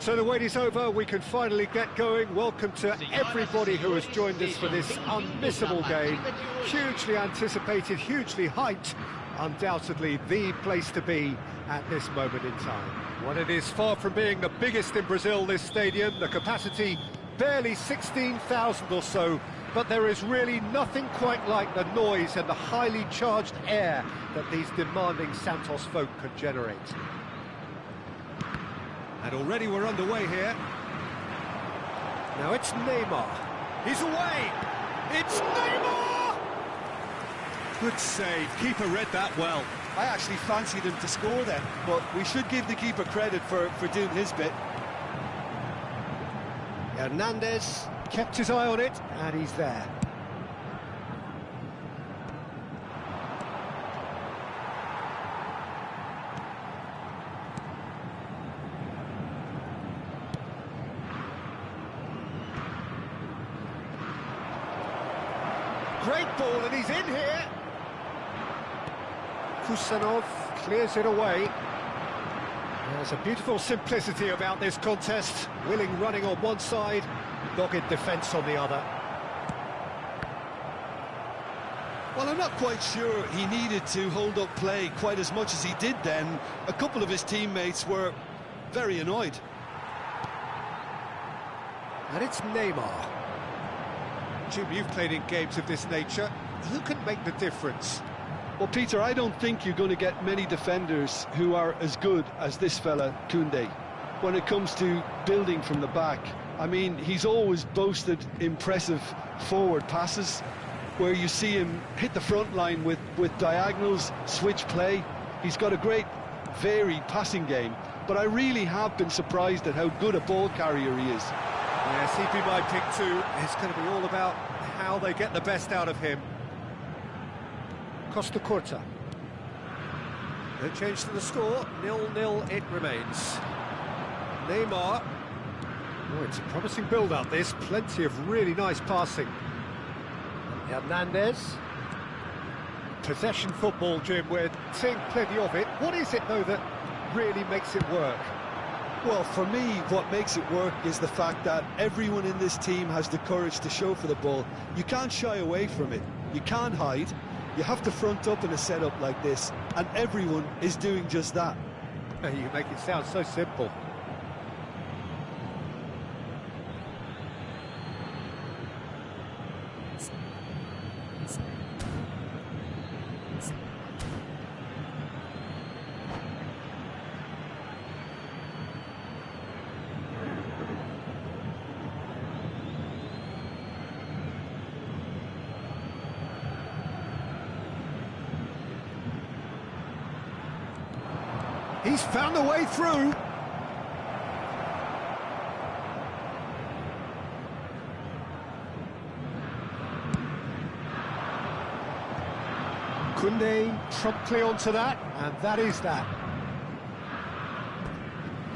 So the wait is over, we can finally get going. Welcome to everybody who has joined us for this unmissable game. Hugely anticipated, hugely hyped, undoubtedly the place to be at this moment in time. Well, it is far from being the biggest in Brazil, this stadium. The capacity barely 16,000 or so, but there is really nothing quite like the noise and the highly charged air that these demanding Santos folk can generate. And already we're underway here. Now it's Neymar. He's away! It's Neymar! Good save. Keeper read that well. I actually fancied him to score there, but we should give the keeper credit for doing his bit. Hernandez kept his eye on it, and he's there. Great ball, and he's in here. Kusanov clears it away. There's a beautiful simplicity about this contest. Willing running on one side, dogged defence on the other. Well, I'm not quite sure he needed to hold up play quite as much as he did then. A couple of his teammates were very annoyed. And it's Neymar. Jim, you've played in games of this nature. Who can make the difference? Well, Peter, I don't think you're going to get many defenders who are as good as this fella, Koundé, when it comes to building from the back. I mean, he's always boasted impressive forward passes, where you see him hit the front line with diagonals, switch play. He's got a great, varied passing game, but I really have been surprised at how good a ball carrier he is. Yes, he'd be my pick too. It's going to be all about how they get the best out of him. Costa Curta. No change to the score, 0-0 it remains. Neymar. Oh, it's a promising build-up, this. Plenty of really nice passing. Hernandez. Possession football, Jim, we're seeing plenty of it. What is it, though, that really makes it work? Well, for me, what makes it work is the fact that everyone in this team has the courage to show for the ball. You can't shy away from it. You can't hide. You have to front up in a setup like this, and everyone is doing just that. You make it sound so simple. He's found a way through. Koundé promptly onto that, and that is that.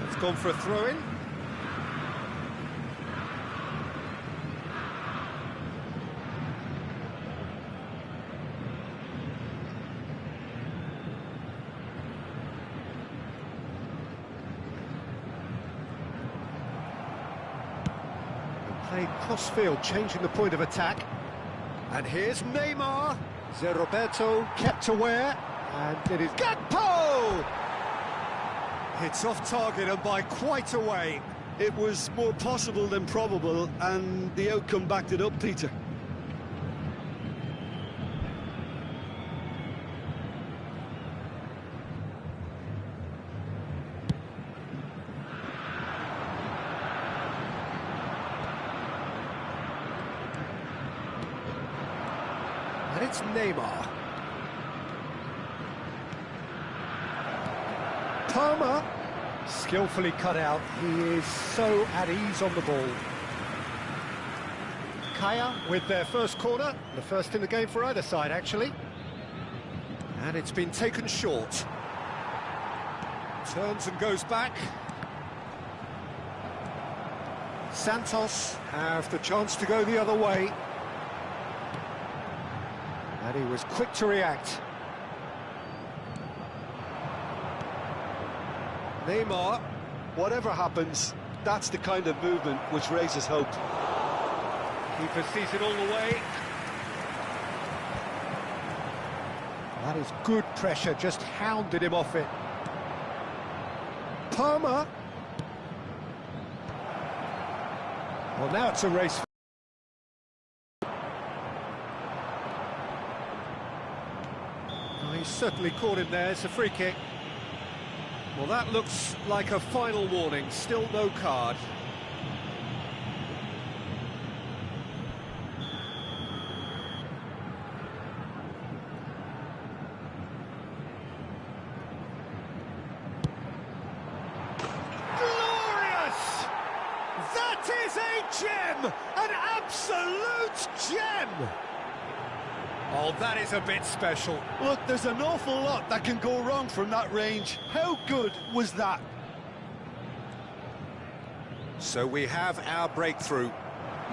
It's gone for a throw-in. Played cross-field, changing the point of attack. And here's Neymar. Zé Roberto kept aware, and it is Gakpo! It's off target and by quite a way. It was more possible than probable, and the outcome backed it up, Peter. And it's Neymar. Palmer, skillfully cut out. He is so at ease on the ball. Kaya with their first corner, the first in the game for either side, actually. And it's been taken short. Turns and goes back. Santos have the chance to go the other way. And he was quick to react. Neymar. Whatever happens, that's the kind of movement which raises hope. Keeper sees it all the way. That is good pressure, just hounded him off it. Palmer. Well, now it's a race. He's certainly caught him there. It's a free kick. Well, that looks like a final warning. Still no card. Glorious! That is a gem! An absolute gem! Oh, that is a bit special. Look, there's an awful lot that can go wrong from that range. How good was that? So we have our breakthrough.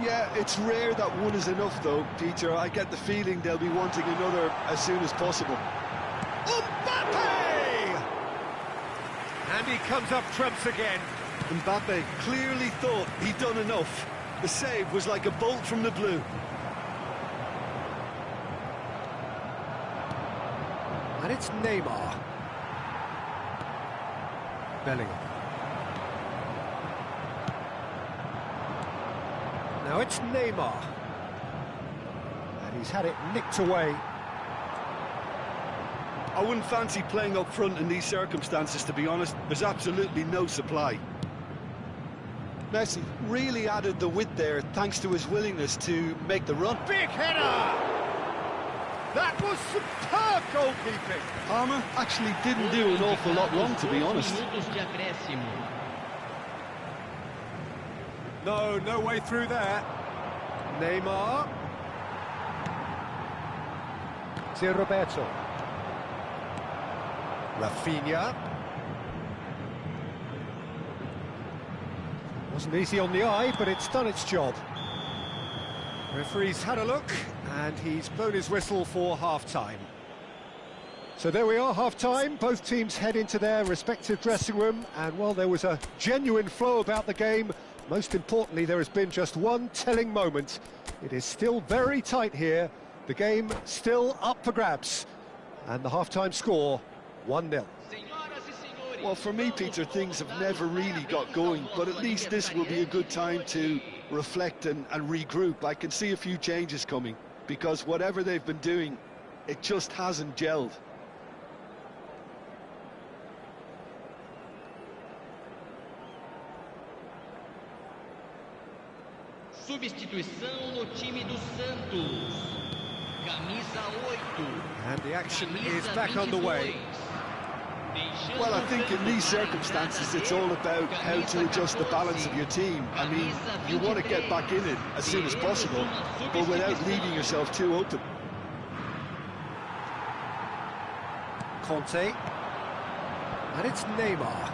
Yeah, it's rare that one is enough, though, Peter. I get the feeling they'll be wanting another as soon as possible. Mbappe! And he comes up trumps again. Mbappe clearly thought he'd done enough. The save was like a bolt from the blue. And it's Neymar. Bellingham. Now it's Neymar. And he's had it nicked away. I wouldn't fancy playing up front in these circumstances, to be honest. There's absolutely no supply. Messi really added the width there thanks to his willingness to make the run. Big header! That was superb goalkeeping. Palmer actually didn't do an awful lot wrong, to be honest. No way through there. Neymar. It's Roberto. Rafinha. Wasn't easy on the eye, but it's done its job. Referee's had a look, and he's blown his whistle for half-time. So there we are, half-time. Both teams head into their respective dressing room, and while there was a genuine flow about the game, most importantly, there has been just one telling moment. It is still very tight here. The game still up for grabs, and the half-time score, 1-0. Well, for me, Peter, things have never really got going, but at least this will be a good time to reflect and regroup. I can see a few changes coming, because whatever they've been doing, it just hasn't gelled. Substituição no time do Santos. Camisa 8. And the action is back on the way. Well, I think in these circumstances it's all about how to adjust the balance of your team. I mean, you want to get back in it as soon as possible, but without leaving yourself too open. Conte. And it's Neymar.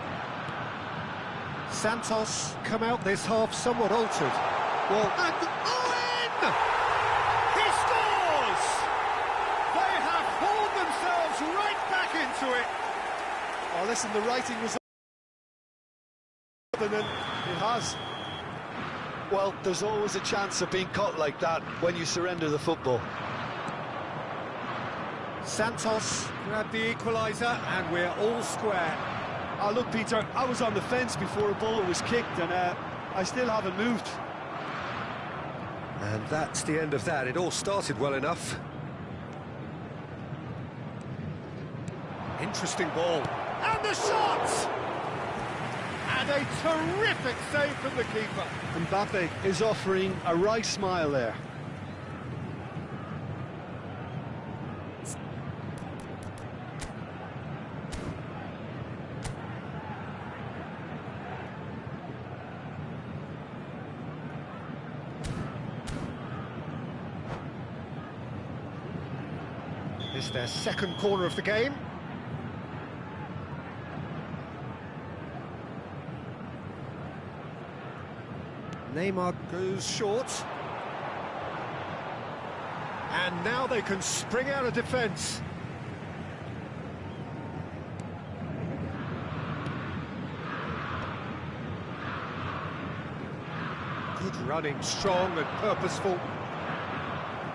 Santos come out this half somewhat altered. Well, and Owen! He scores! They have hauled themselves right back into it. Oh, listen, the writing was and it has. Well, there's always a chance of being caught like that when you surrender the football. Santos grabbed the equaliser, and we're all square. Oh, look, Peter, I was on the fence before a ball was kicked, and I still haven't moved. And that's the end of that. It all started well enough. Interesting ball. And the shot! And a terrific save from the keeper. Mbappe is offering a right smile there. It's their second corner of the game. Neymar goes short. And now they can spring out of defence. Good running, strong and purposeful.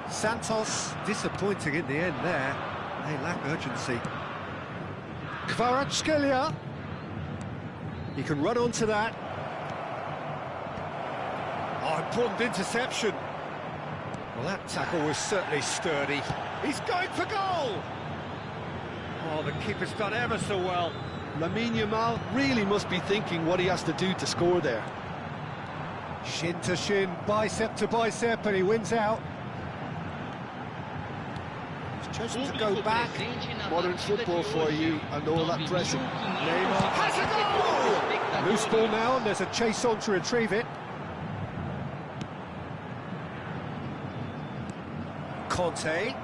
Santos disappointing in the end there. They lack urgency. Kvaratskhelia. He can run onto that. Oh, important interception. Well, that tackle was certainly sturdy. He's going for goal! Oh, the keeper's done ever so well. Lamine Yamal really must be thinking what he has to do to score there. Shin to shin, bicep to bicep, and he wins out. He's chosen to go back. Modern football for you, and all that pressing. Neymar has a goal! Loose ball now, and there's a chase on to retrieve it. Conte.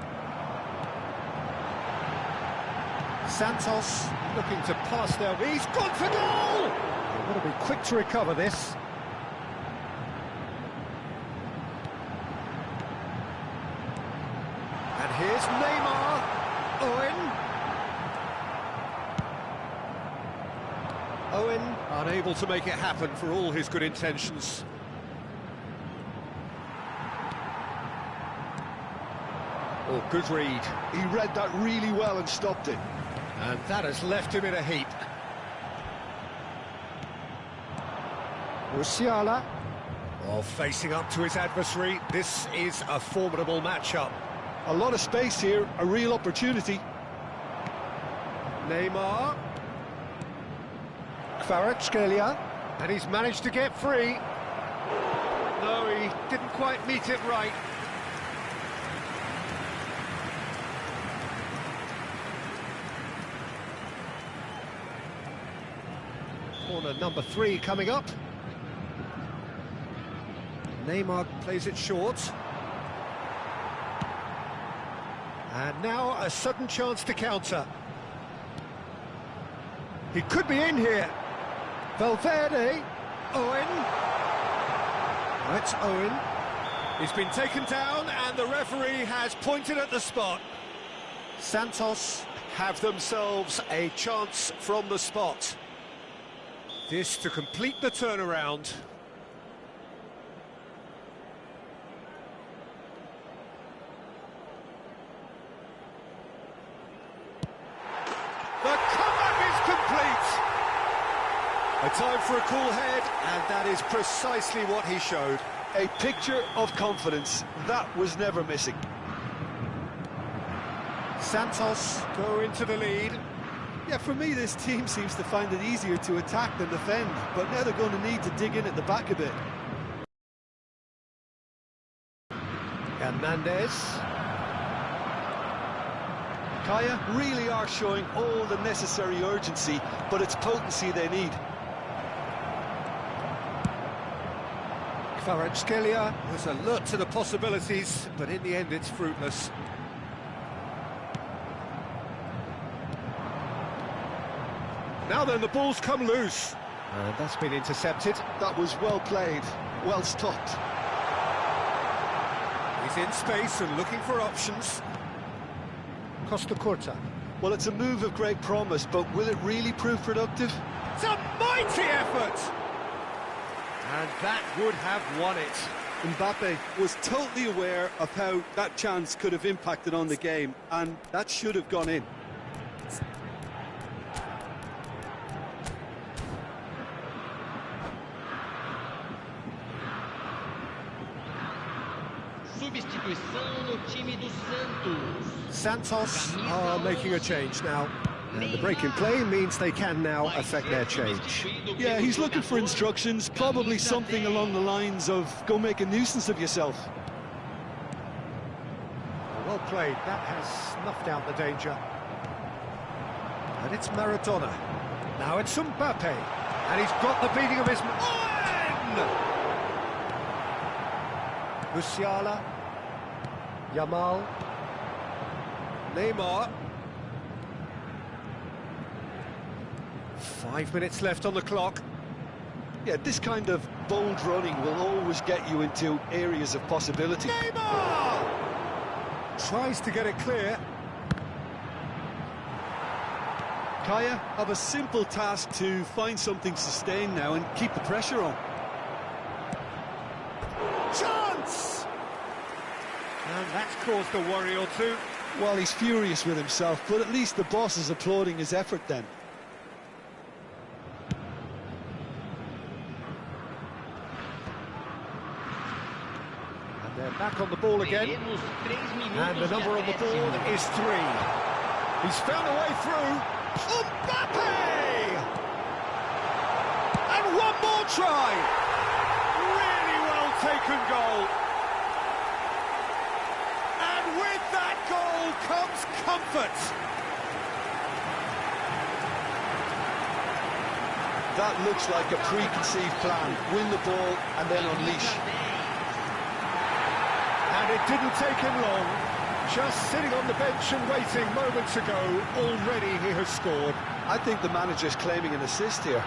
Santos looking to pass there. He's gone for goal! They've got to be quick to recover this. And here's Neymar. Owen unable to make it happen for all his good intentions. Oh, good read. He read that really well and stopped it. And that has left him in a heap. Musiala. Well, facing up to his adversary, this is a formidable matchup. A lot of space here, a real opportunity. Neymar. Kvaratskhelia. And he's managed to get free. No, he didn't quite meet it right. Corner number 3 coming up. Neymar plays it short. And now a sudden chance to counter. He could be in here. Valverde. Owen. That's Owen. He's been taken down and the referee has pointed at the spot. Santos have themselves a chance from the spot. This to complete the turnaround. The comeback is complete! A time for a cool head, and that is precisely what he showed. A picture of confidence, that was never missing. Santos go into the lead. Yeah, for me, this team seems to find it easier to attack than defend, but now they're going to need to dig in at the back a bit. Hernandez. Kaya really are showing all the necessary urgency, but it's potency they need. Kvaratskhelia was alert to the possibilities, but in the end it's fruitless. Now then, the ball's come loose. And that's been intercepted. That was well played, well stopped. He's in space and looking for options. Costa Curta. Well, it's a move of great promise, but will it really prove productive? It's a mighty effort! And that would have won it. Mbappe was totally aware of how that chance could have impacted on the game, and that should have gone in. Substituição no time do Santos. Santos are making a change now. And the break in play means they can now affect their change. Yeah, he's looking for instructions, probably something along the lines of, go make a nuisance of yourself. Well played, that has snuffed out the danger. And it's Maradona. Now it's Mbappe. And he's got the beating of his... Owen! Musiala. Yamal. Neymar. 5 minutes left on the clock. Yeah, this kind of bold running will always get you into areas of possibility. Neymar! Tries to get it clear. Kaya have a simple task to find something sustained now and keep the pressure on. Chance! And that's caused a worry or two. Well, he's furious with himself, but at least the boss is applauding his effort then. They're back on the ball again, and the number on the board is 3. He's found a way through. Mbappe! And one more try! Really well taken goal. And with that goal comes comfort. That looks like a preconceived plan. Win the ball and then unleash. And it didn't take him long. Just sitting on the bench and waiting moments ago, already he has scored. I think the manager's claiming an assist here.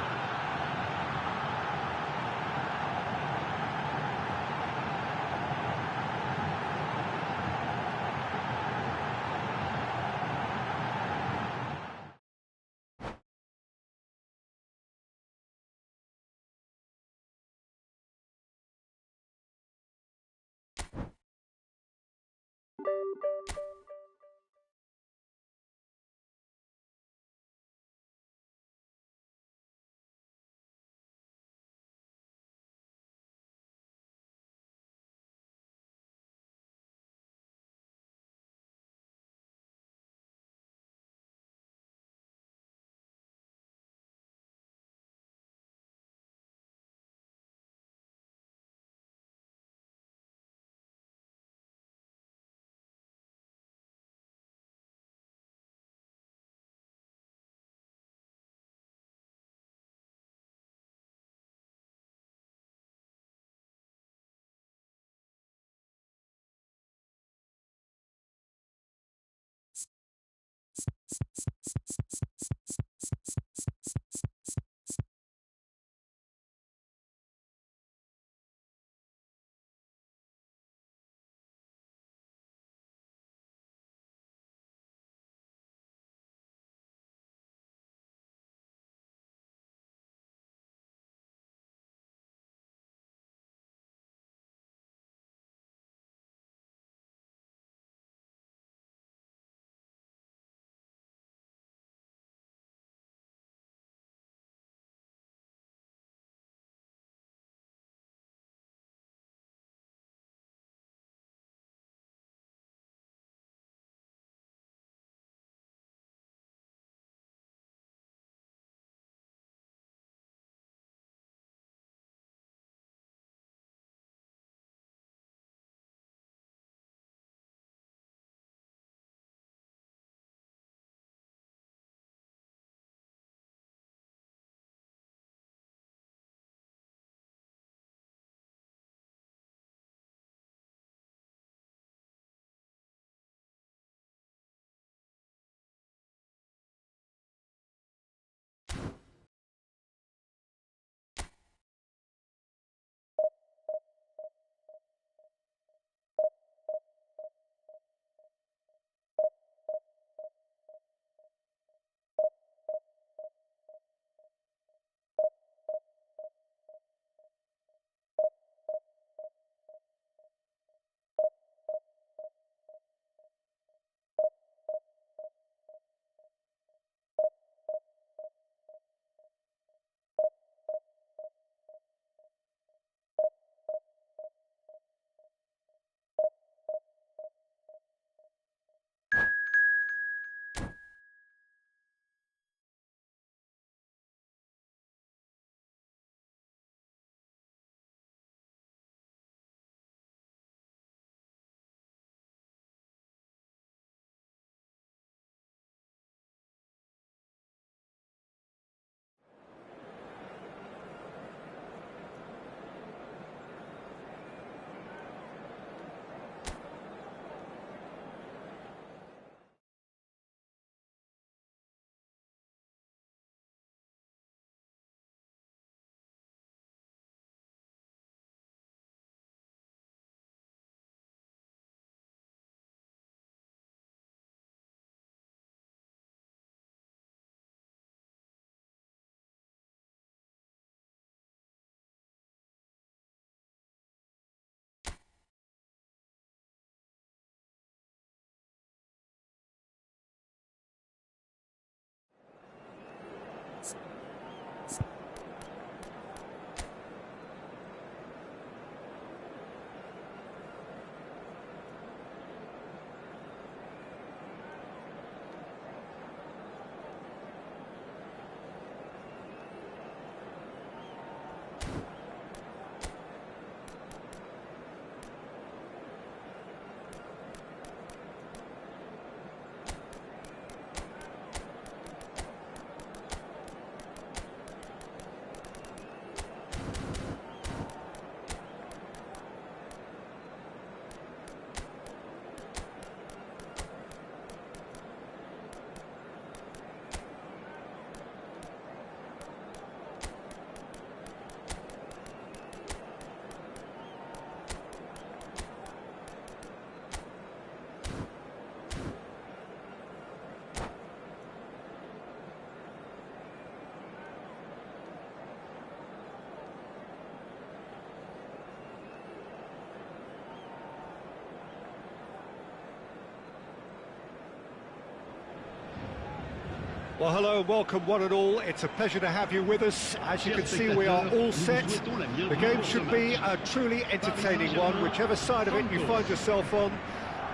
Well, hello and welcome one and all. It's a pleasure to have you with us. As you can see, we are all set. The game should be a truly entertaining one, whichever side of it you find yourself on.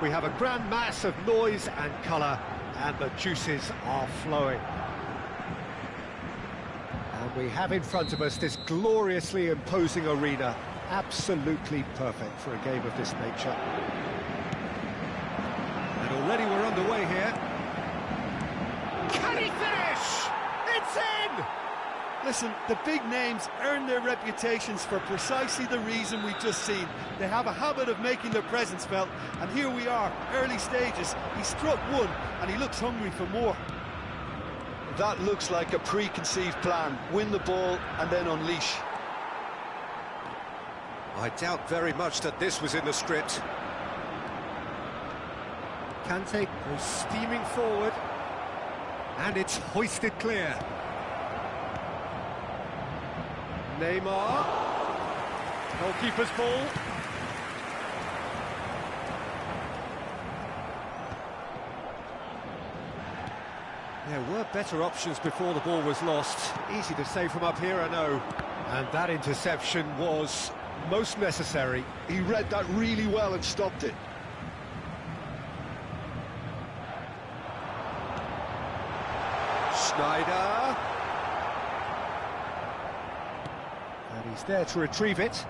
We have a grand mass of noise and colour, and the juices are flowing. And we have in front of us this gloriously imposing arena, absolutely perfect for a game of this nature. And already we're underway here. Can he finish? It's in! Listen, the big names earn their reputations for precisely the reason we've just seen. They have a habit of making their presence felt, and here we are, early stages. He struck one, and he looks hungry for more. That looks like a preconceived plan. Win the ball and then unleash. I doubt very much that this was in the script. Kante goes steaming forward, and it's hoisted clear. Neymar, goalkeeper's ball. There were better options before the ball was lost. Easy to say from up here, I know. And that interception was most necessary. He read that really well and stopped it. Schneider. And he's there to retrieve it.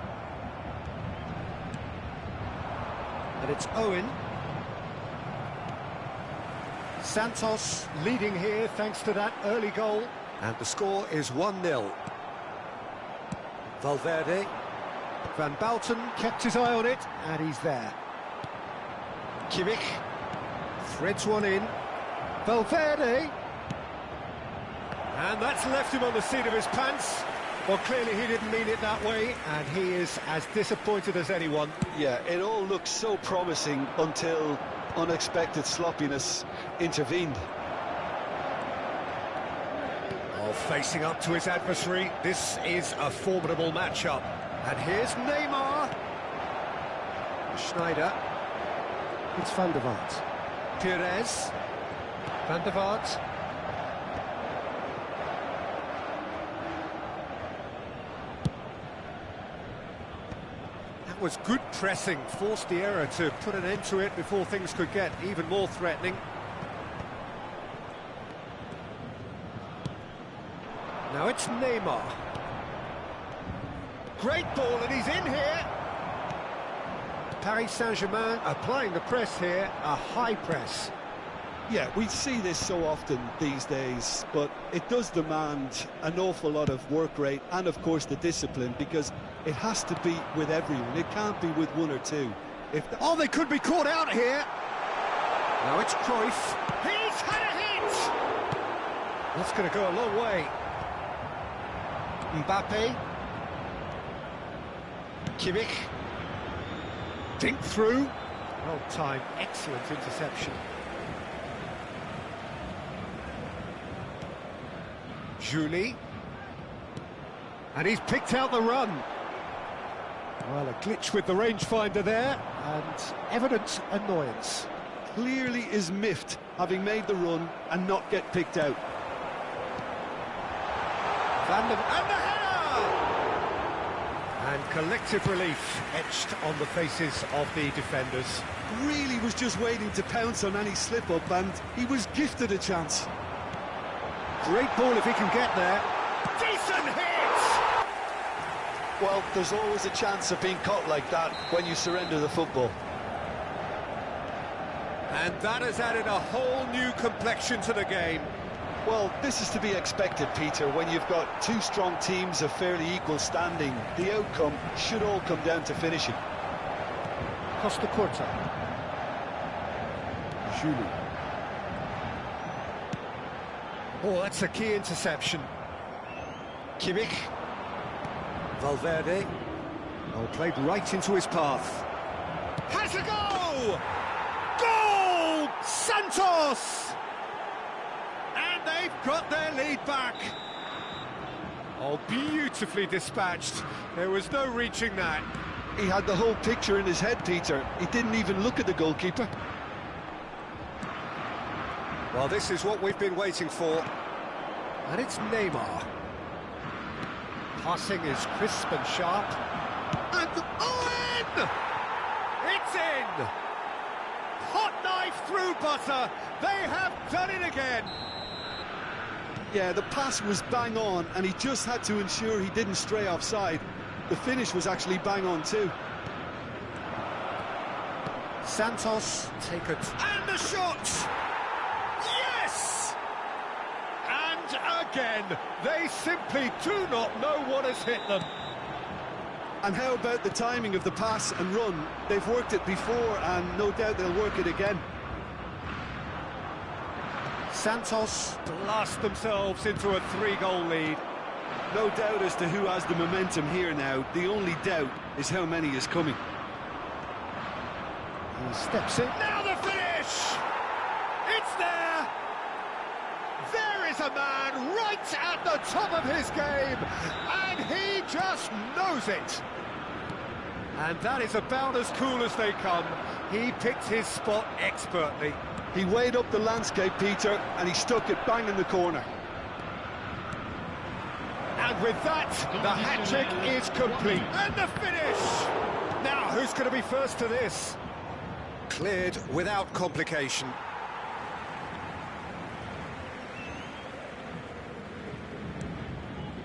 And it's Owen. Santos leading here thanks to that early goal. And the score is 1-0. Valverde. Van Bouten kept his eye on it, and he's there. Kimmich threads one in. Valverde. And that's left him on the seat of his pants. Well, clearly he didn't mean it that way, and he is as disappointed as anyone. Yeah, it all looked so promising until unexpected sloppiness intervened. Oh, facing up to his adversary, this is a formidable matchup. And here's Neymar. Schneider. It's Van der Vaart. Pires. Van der Vaart. That was good pressing, forced the error to put an end to it before things could get even more threatening. Now it's Neymar. Great ball, and he's in here. Paris Saint-Germain applying the press here, a high press. Yeah, we see this so often these days, but it does demand an awful lot of work rate and, of course, the discipline, because it has to be with everyone. It can't be with one or two. Oh, they could be caught out here. Now it's Cruyff. He's had a hit. That's going to go a long way. Mbappe. Kimmich. Dink through. Well timed, excellent interception. Julie. And he's picked out the run. Well, a glitch with the rangefinder there, and evident annoyance. Clearly is miffed, having made the run and not get picked out. And the header! And collective relief etched on the faces of the defenders. Really was just waiting to pounce on any slip-up, and he was gifted a chance. Great ball if he can get there. Decent hit! Well, there's always a chance of being caught like that when you surrender the football. And that has added a whole new complexion to the game. Well, this is to be expected, Peter. When you've got two strong teams of fairly equal standing, the outcome should all come down to finishing. Costa Curta. Julie. Oh, that's a key interception. Kimmich. Valverde. Oh, played right into his path. Has a go! Goal! Santos! And they've got their lead back. Oh, beautifully dispatched. There was no reaching that. He had the whole picture in his head, Peter. He didn't even look at the goalkeeper. Well, this is what we've been waiting for. And it's Neymar. Passing is crisp and sharp. And Owen! It's in! Hot knife through butter. They have done it again. Yeah, the pass was bang on, and he just had to ensure he didn't stray offside. The finish was actually bang on too. Santos take it. And the shot! Yes! And a again. They simply do not know what has hit them. And how about the timing of the pass and run? They've worked it before, and no doubt they'll work it again. Santos blast themselves into a 3-goal lead. No doubt as to who has the momentum here now. The only doubt is how many is coming. He steps in. Now the finish! It's there! There is a man right at the top of his game, and he just knows it. And that is about as cool as they come. He picked his spot expertly. He weighed up the landscape, Peter, and he stuck it bang in the corner. And with that, the hat-trick is complete. And the finish! Now, who's going to be first to this? Cleared without complication.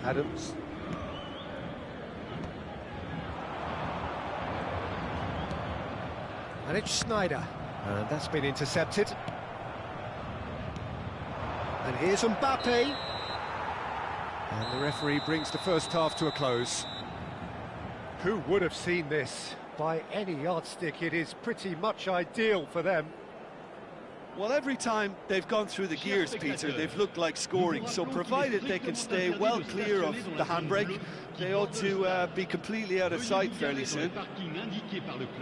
Adams. And it's Schneider. And that's been intercepted. And here's Mbappe. And the referee brings the first half to a close. Who would have seen this? By any yardstick, it is pretty much ideal for them. Well, every time they've gone through the gears, Peter, they've looked like scoring. So provided they can stay well clear of the handbrake, they ought to be completely out of sight fairly soon.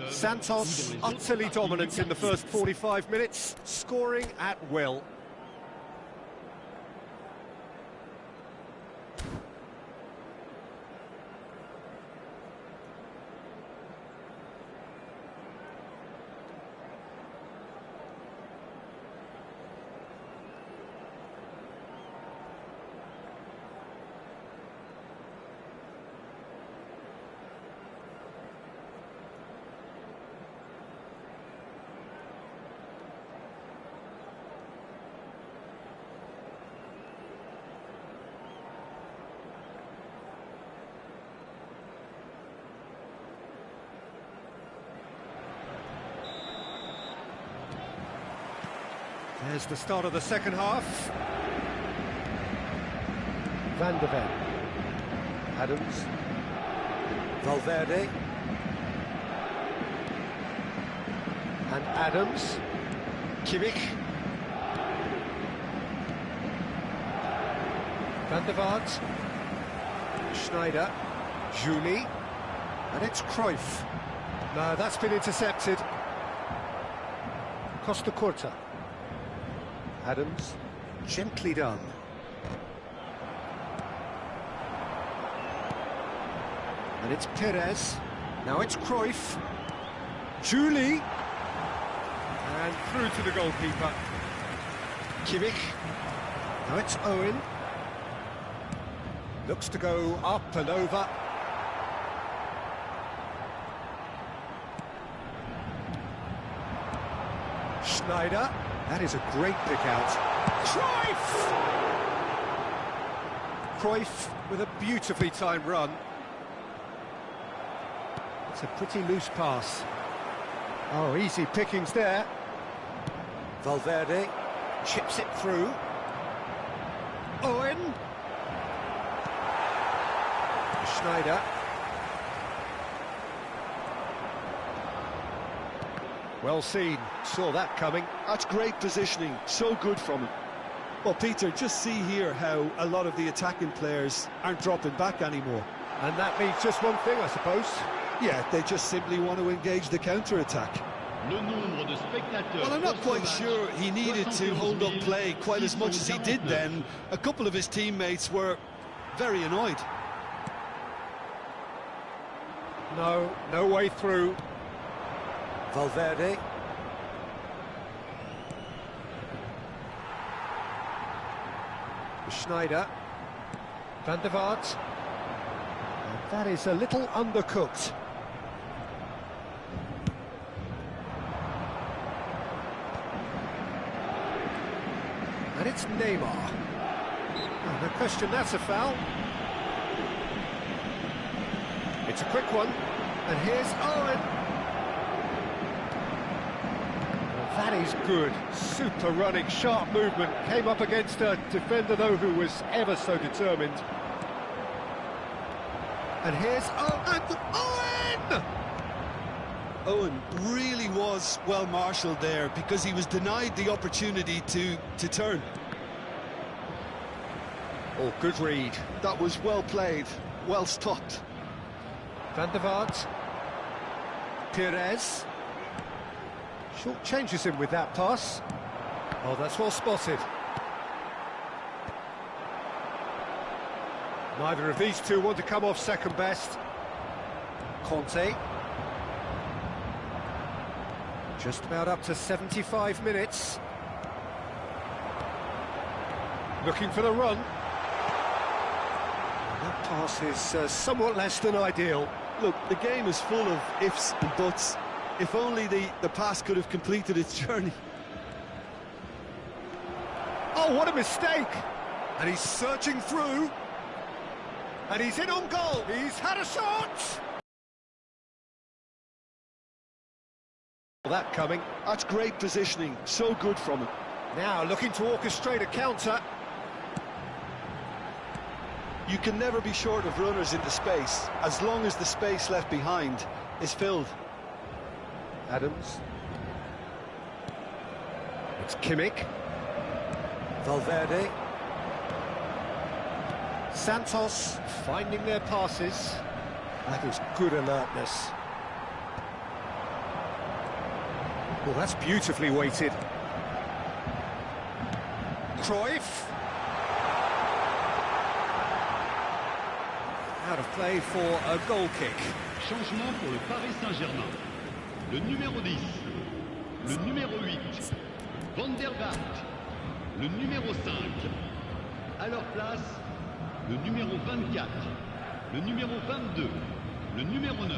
Santos utterly dominant in the first 45 minutes, scoring at will. There's the start of the second half. Van de Ven. Adams. Valverde. And Adams. Kimmich. Van der Vaart. Schneider. Juli. And it's Cruyff. No, that's been intercepted. Costa Curta. Adams, gently done. And it's Perez. Now it's Cruyff. Juli. And through to the goalkeeper. Kimmich. Now it's Owen. Looks to go up and over. Schneider. That is a great pick out. Cruyff! Cruyff with a beautifully timed run. It's a pretty loose pass. Oh, easy pickings there. Valverde chips it through. Owen. Schneider. Well seen, saw that coming. That's great positioning, so good from him. Well, Peter, just see here how a lot of the attacking players aren't dropping back anymore. And that means just one thing, I suppose. Yeah, they just simply want to engage the counter-attack. Well, I'm not quite sure he needed to hold up play quite as much as he did then. A couple of his teammates were very annoyed. No way through. Valverde. Schneider. Van der Vaart. And that is a little undercooked. And it's Neymar. Oh, no question, that's a foul. It's a quick one. And here's Owen. That He's good, super running, sharp movement, came up against a defender though who was ever so determined. And here's Owen! Owen really was well marshalled there because he was denied the opportunity to turn. Oh, good read. That was well played, well stopped. Van der Vaart. Pires. Short changes him with that pass. Oh, that's well spotted. Neither of these two want to come off second best. Conte. Just about up to 75 minutes. Looking for the run. That pass is somewhat less than ideal. Look, the game is full of ifs and buts. If only the pass could have completed its journey. Oh, what a mistake! And he's searching through. And he's in on goal. He's had a shot! That coming. That's great positioning, so good from him. Now looking to orchestrate a counter. You can never be short of runners into space, as long as the space left behind is filled. Adams. It's Kimmich. Valverde. Santos finding their passes. That is good alertness. Well, that's beautifully weighted. Cruyff. Out of play for a goal kick. Changement pour le Paris Saint-Germain. Le numéro 10, le numéro 8, Van der Vaart, le numéro 5. À leur place, le numéro 24, le numéro 22, le numéro 9.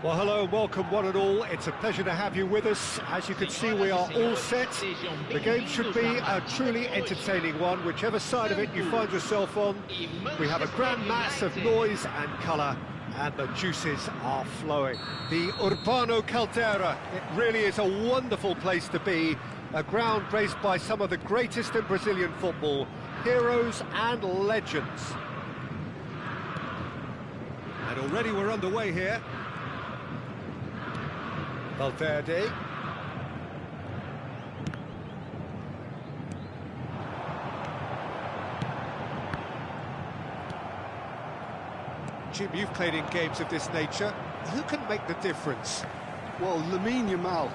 Well, hello and welcome one and all. It's a pleasure to have you with us. As you can see, we are all set. The game should be a truly entertaining one, whichever side of it you find yourself on. We have a grand mass of noise and colour, and the juices are flowing. The Urbano Caldera, it really is a wonderful place to be. A ground graced by some of the greatest in Brazilian football, heroes and legends. And already we're underway here. Valverde. Jim, you've played in games of this nature. Who can make the difference? Well, Lamine Yamal.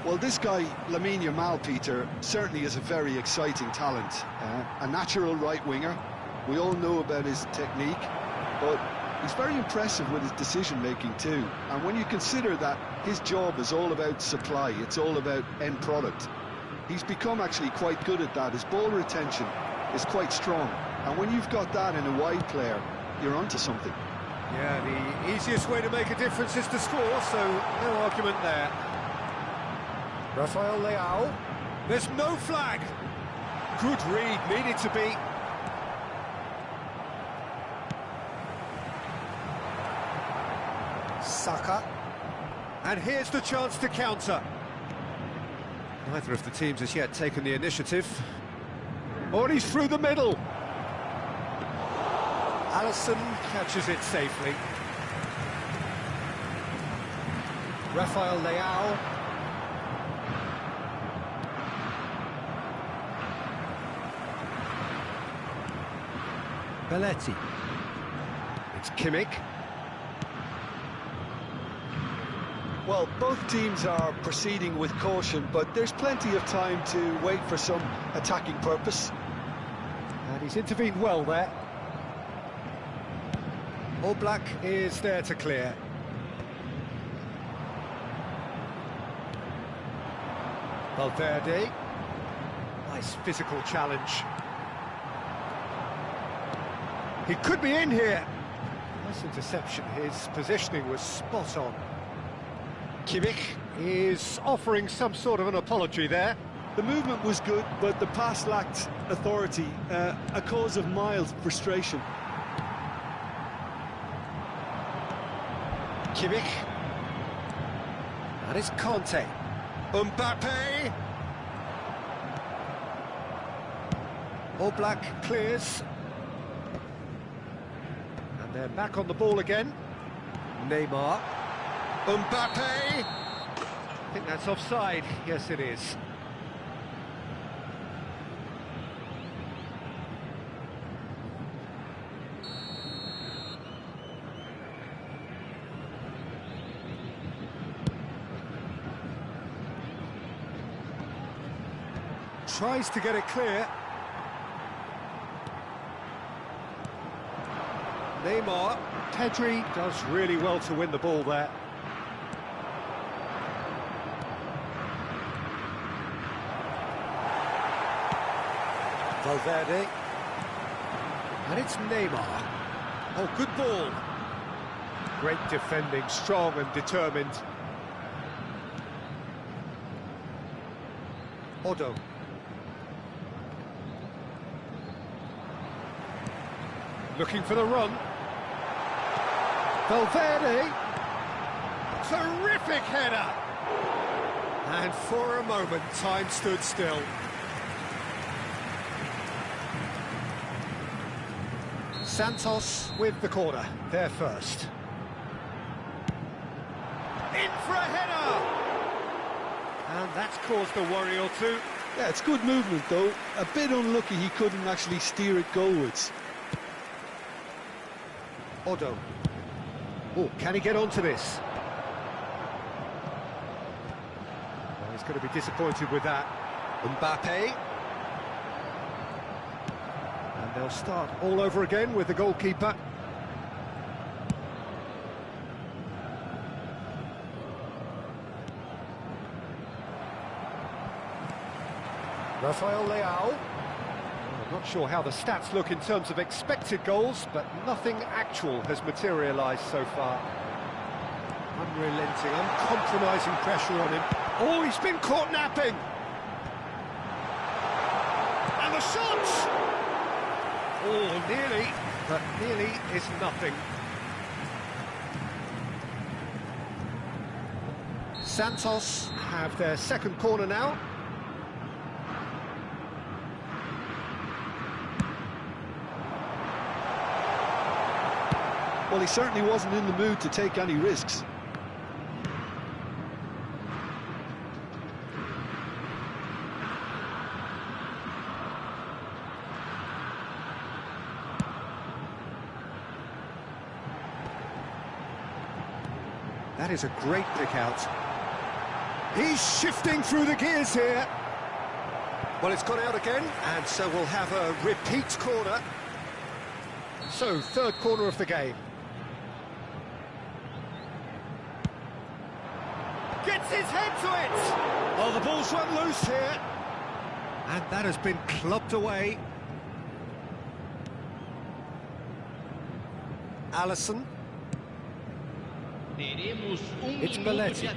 Well, this guy, Lamine Yamal, Peter, certainly is a very exciting talent. A natural right winger. We all know about his technique, but he's very impressive with his decision-making too. And when you consider that his job is all about supply, it's all about end product, he's become actually quite good at that. His ball retention is quite strong. And when you've got that in a wide player, you're onto something. Yeah, the easiest way to make a difference is to score, so no argument there. Rafael Leao. There's no flag. Good read, needed to be. Saka. And here's the chance to counter. Neither of the teams has yet taken the initiative. Oh, and he's through the middle. Alisson catches it safely. Rafael Leao. Belletti. It's Kimmich. Well, both teams are proceeding with caution, but there's plenty of time to wait for some attacking purpose. And he's intervened well there. Oblak is there to clear. Valverde. Nice physical challenge. He could be in here. Nice interception. His positioning was spot on. Kimmich is offering some sort of an apology there. The movement was good, but the pass lacked authority, a cause of mild frustration. Kimmich. That is Conte. Mbappe. Oblak clears. And they're back on the ball again. Neymar. Mbappe. I think that's offside. Yes, it is. Tries to get it clear. Neymar. Pedri does really well to win the ball there. Valverde. And it's Neymar. Oh, good ball. Great defending, strong and determined. Odo. Looking for the run. Valverde. Terrific header. And for a moment, time stood still. Santos with the corner, there first. In for a header! And that's caused a worry or two. Yeah, it's good movement though. A bit unlucky he couldn't actually steer it goalwards. Odo. Oh, can he get onto this? Well, he's going to be disappointed with that. Mbappe. And they'll start all over again with the goalkeeper. Rafael Leao. I'm not sure how the stats look in terms of expected goals, but nothing actual has materialised so far. Unrelenting, uncompromising pressure on him. Oh, he's been caught napping! And the shot! Oh, nearly, but nearly is nothing. Santos have their second corner now. Well, he certainly wasn't in the mood to take any risks. That is a great pick out. He's shifting through the gears here. Well, it's gone out again, and so we'll have a repeat corner. So, third corner of the game. Gets his head to it! Oh, the ball's run loose here. And that has been clubbed away. Alisson. It's Belletti.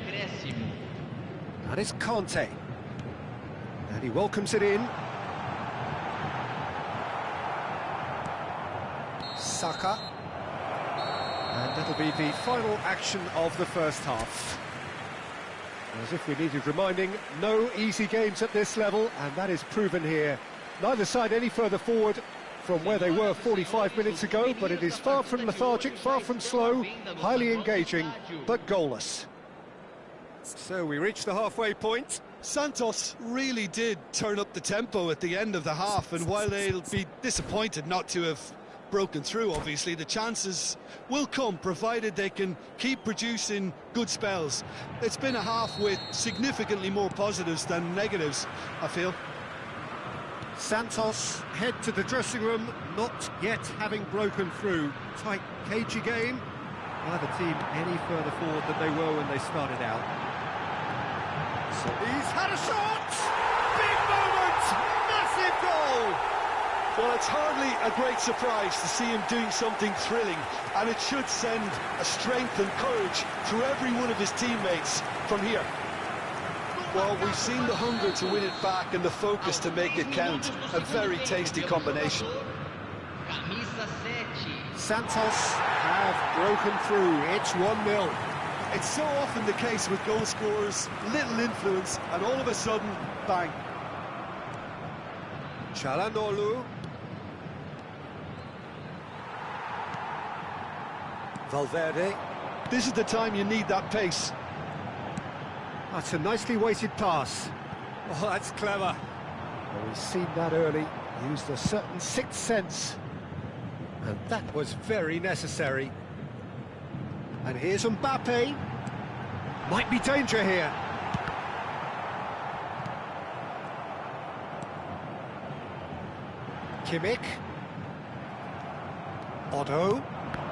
That is Conte. And he welcomes it in. Saka. And that'll be the final action of the first half. As if we needed reminding, no easy games at this level, and that is proven here. Neither side any further forward from where they were 45 minutes ago, but it is far from lethargic, far from slow, highly engaging, but goalless. So we reach the halfway point. Santos really did turn up the tempo at the end of the half, and while they'll be disappointed not to have broken through, obviously, the chances will come, provided they can keep producing good spells. It's been a half with significantly more positives than negatives, I feel. Santos head to the dressing room, not yet having broken through. Tight, cagey game. Neither team any further forward than they were when they started out. So he's had a shot! Big moment! Massive goal! Well, it's hardly a great surprise to see him doing something thrilling, and it should send a strength and courage through every one of his teammates from here. Well, we've seen the hunger to win it back and the focus to make it count. A very tasty combination. Santos have broken through. It's 1-0. It's so often the case with goal scorers, little influence, and all of a sudden, bang. Çalhanoğlu. Valverde. This is the time you need that pace. That's a nicely weighted pass. Oh, that's clever. Well, we've seen that early. Used a certain sixth sense. And that was very necessary. And here's Mbappe. Might be danger here. Kimmich. Otto.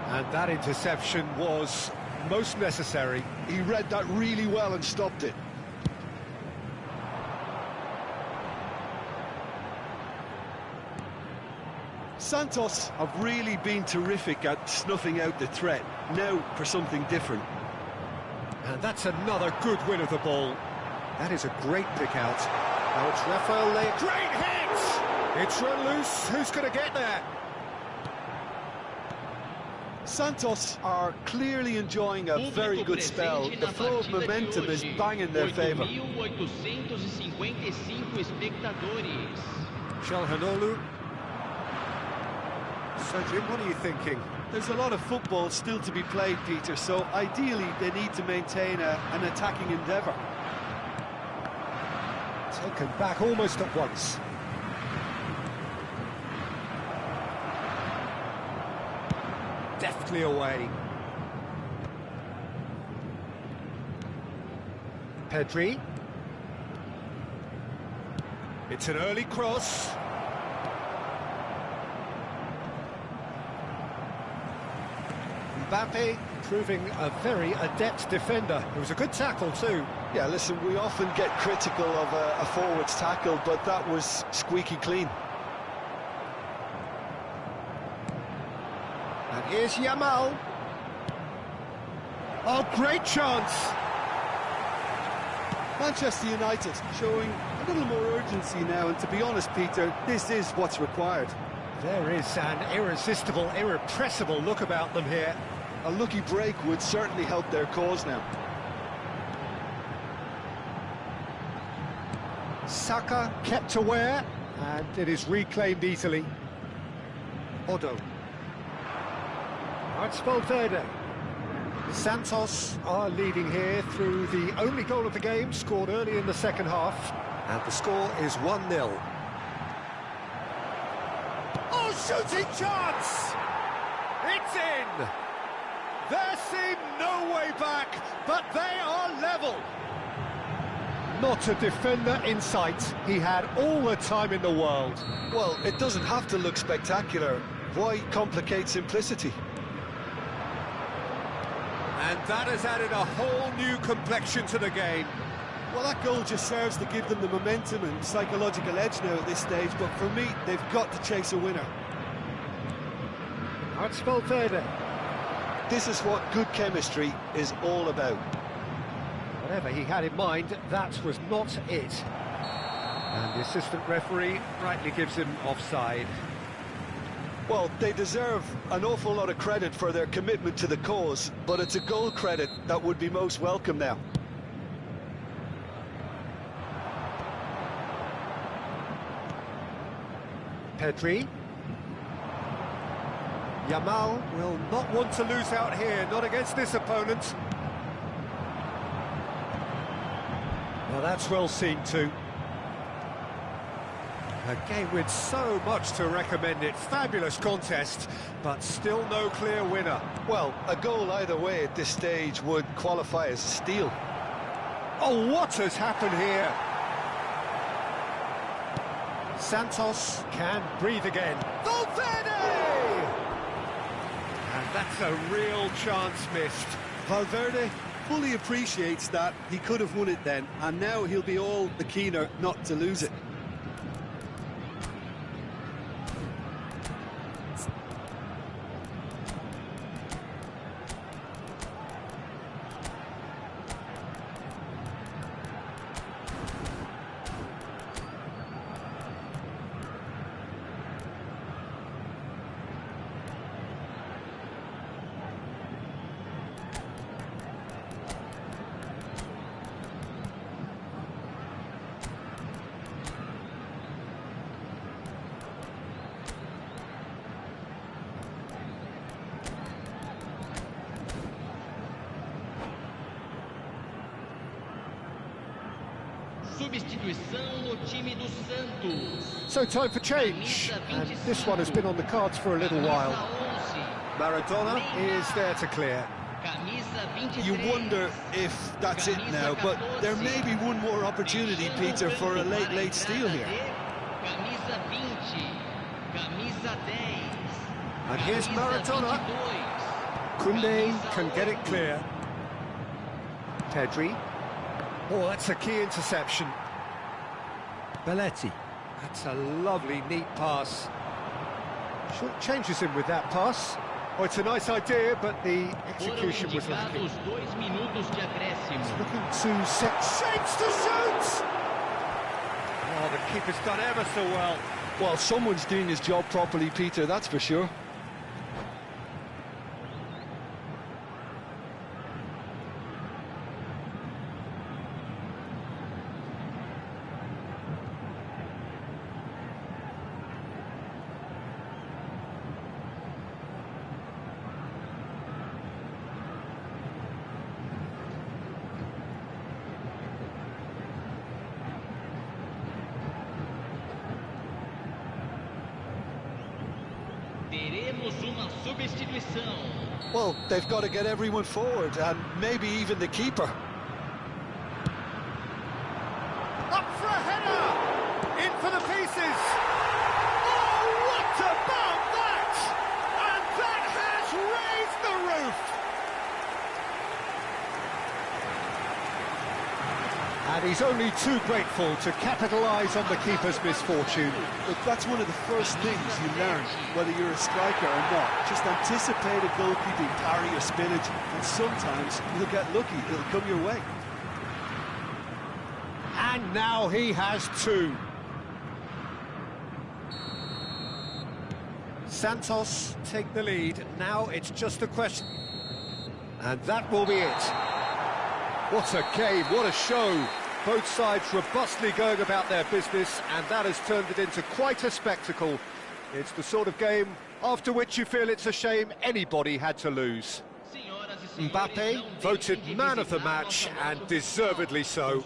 And that interception was most necessary. He read that really well and stopped it. Santos have really been terrific at snuffing out the threat. Now for something different. And that's another good win of the ball. That is a great pick out. Now it's Rafael Leao. Great hit! It's run loose. Who's going to get there? Santos are clearly enjoying a very good spell. The flow of momentum is bang in their favour. Çalhanoğlu. So, Jim, what are you thinking? There's a lot of football still to be played, Peter, so ideally they need to maintain an attacking endeavour. Taken back almost at once. Deftly away. Pedri. It's an early cross. Mbappe proving a very adept defender. It was a good tackle too. Yeah, listen, we often get critical of a forward's tackle, but that was squeaky clean. And here's Yamal. Oh, great chance! Manchester United showing a little more urgency now, and to be honest, Peter, this is what's required. There is an irresistible, irrepressible look about them here. A lucky break would certainly help their cause now. Saka kept aware, and it is reclaimed easily. Otto. It's Valverde. Santos are leading here through the only goal of the game, scored early in the second half. And the score is 1-0. Oh, shooting chance! It's in! There seemed no way back, but they are level. Not a defender in sight. He had all the time in the world. Well, it doesn't have to look spectacular. Why complicate simplicity? And that has added a whole new complexion to the game. Well, that goal just serves to give them the momentum and psychological edge now at this stage, but for me, they've got to chase a winner. That's Valverde. This is what good chemistry is all about. Whatever he had in mind, that was not it. And the assistant referee rightly gives him offside. Well, they deserve an awful lot of credit for their commitment to the cause, but it's a goal credit that would be most welcome now. Pedri. Yamal will not want to lose out here, not against this opponent. Well, that's well seen too. A game with so much to recommend it. Fabulous contest, but still no clear winner. Well, a goal either way at this stage would qualify as a steal. Oh, what has happened here? Santos can breathe again. Valverde! And that's a real chance missed. Valverde fully appreciates that he could have won it then, and now he'll be all the keener not to lose it. Substituição no time do Santos. So time for change, and this one has been on the cards for a little while. Maradona is there to clear. You wonder if that's it now, but there may be one more opportunity, Peter, for a late steal here. And here's Maradona. Koundé can get it clear. Pedri. Oh, that's a key interception. Belletti. That's a lovely, neat pass. Short changes him with that pass. Oh, it's a nice idea, but the execution was lacking. He's looking to set shapes to shoot! Oh, the keeper's done ever so well. Well, someone's doing his job properly, Peter, that's for sure. Well, they've got to get everyone forward, and maybe even the keeper. Up for a header! In for the pieces! Oh, what about that? And that has raised the roof! And he's only too grateful to capitalise on the keeper's misfortune. Look, that's one of the first things you learn, whether you're a striker or not. Just anticipate a goalkeeping parry or spillage, and sometimes you'll get lucky, it'll come your way. And now he has two. Santos take the lead. Now it's just a question. And that will be it. What a game, what a show. Both sides robustly going about their business, and that has turned it into quite a spectacle. It's the sort of game after which you feel it's a shame anybody had to lose. Mbappe voted man of the match, and deservedly so.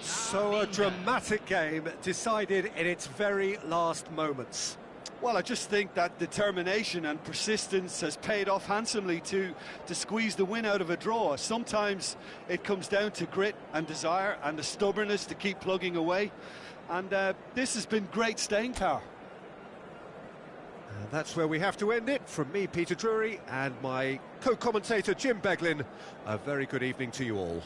So a dramatic game decided in its very last moments. Well, I just think that determination and persistence has paid off handsomely to squeeze the win out of a draw. Sometimes it comes down to grit and desire and the stubbornness to keep plugging away. And this has been great staying power. And that's where we have to end it. From me, Peter Drury, and my co-commentator, Jim Beglin, a very good evening to you all.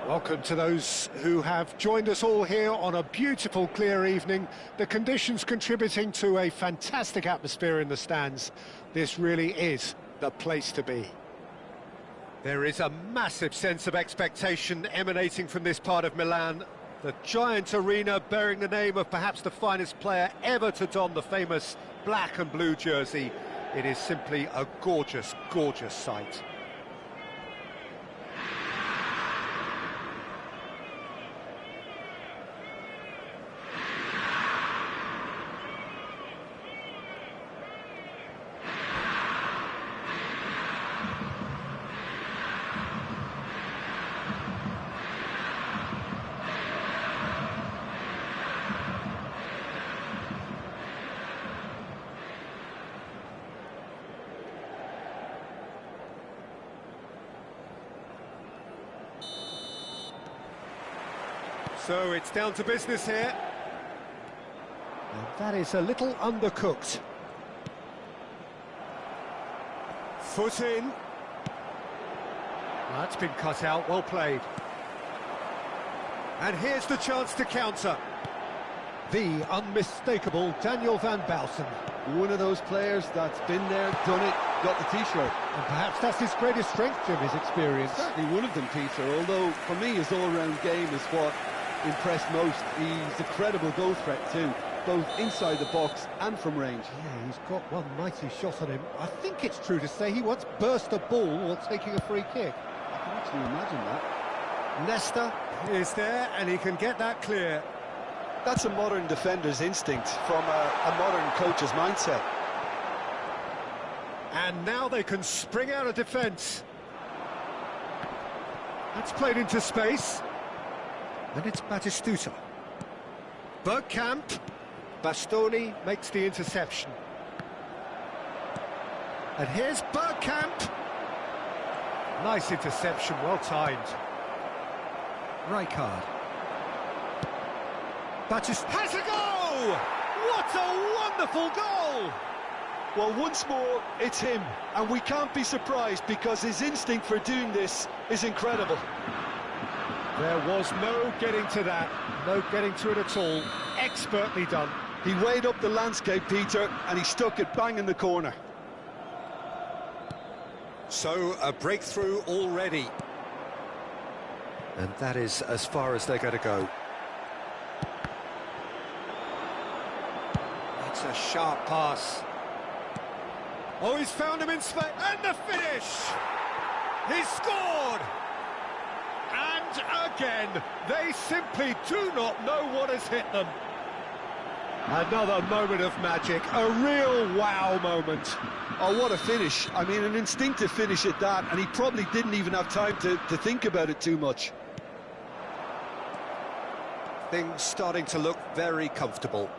Welcome to those who have joined us all here on a beautiful, clear evening. The conditions contributing to a fantastic atmosphere in the stands. This really is the place to be. There is a massive sense of expectation emanating from this part of Milan. The giant arena bearing the name of perhaps the finest player ever to don the famous black and blue jersey. It is simply a gorgeous, gorgeous sight. So it's down to business here. And that is a little undercooked. Foot in. That's been cut out, well played. And here's the chance to counter. The unmistakable Daniel van Baalsen. One of those players that's been there, done it, got the T-shirt. And perhaps that's his greatest strength, Jim, his experience. Certainly one of them, Peter, although for me his all-round game is what impressed most. He's a credible goal threat too, both inside the box and from range. Yeah, he's got one mighty shot on him. I think it's true to say he once burst a ball while taking a free kick. I can actually imagine that. Nesta is there and he can get that clear. That's a modern defender's instinct from a modern coach's mindset. And now they can spring out of defence. That's played into space. And it's Batistuta. Bergkamp. Bastoni makes the interception. And here's Bergkamp. Nice interception, well timed. Rijkaard. Batistuta has a goal! What a wonderful goal! Well, once more, it's him. And we can't be surprised because his instinct for doing this is incredible. There was no getting to that, no getting to it at all. Expertly done. He weighed up the landscape, Peter, and he stuck it bang in the corner. So, a breakthrough already. And that is as far as they're going to go. That's a sharp pass. Oh, he's found him in space. And the finish! He's scored! And again, they simply do not know what has hit them. Another moment of magic, a real wow moment. Oh, what a finish. I mean, an instinctive finish at that, and he probably didn't even have time to think about it too much. Things starting to look very comfortable.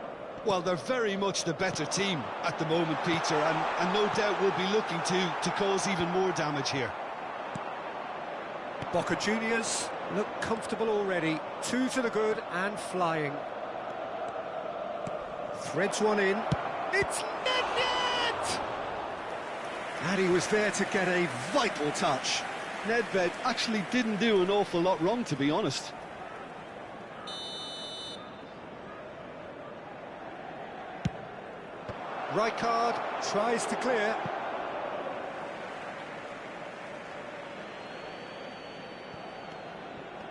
Well, they're very much the better team at the moment, Peter, and no doubt will be looking to cause even more damage here. Boca Juniors look comfortable already. 2 to the good and flying. Threads one in. It's Nedved! And he was there to get a vital touch. Nedved actually didn't do an awful lot wrong, to be honest. Rijkaard tries to clear.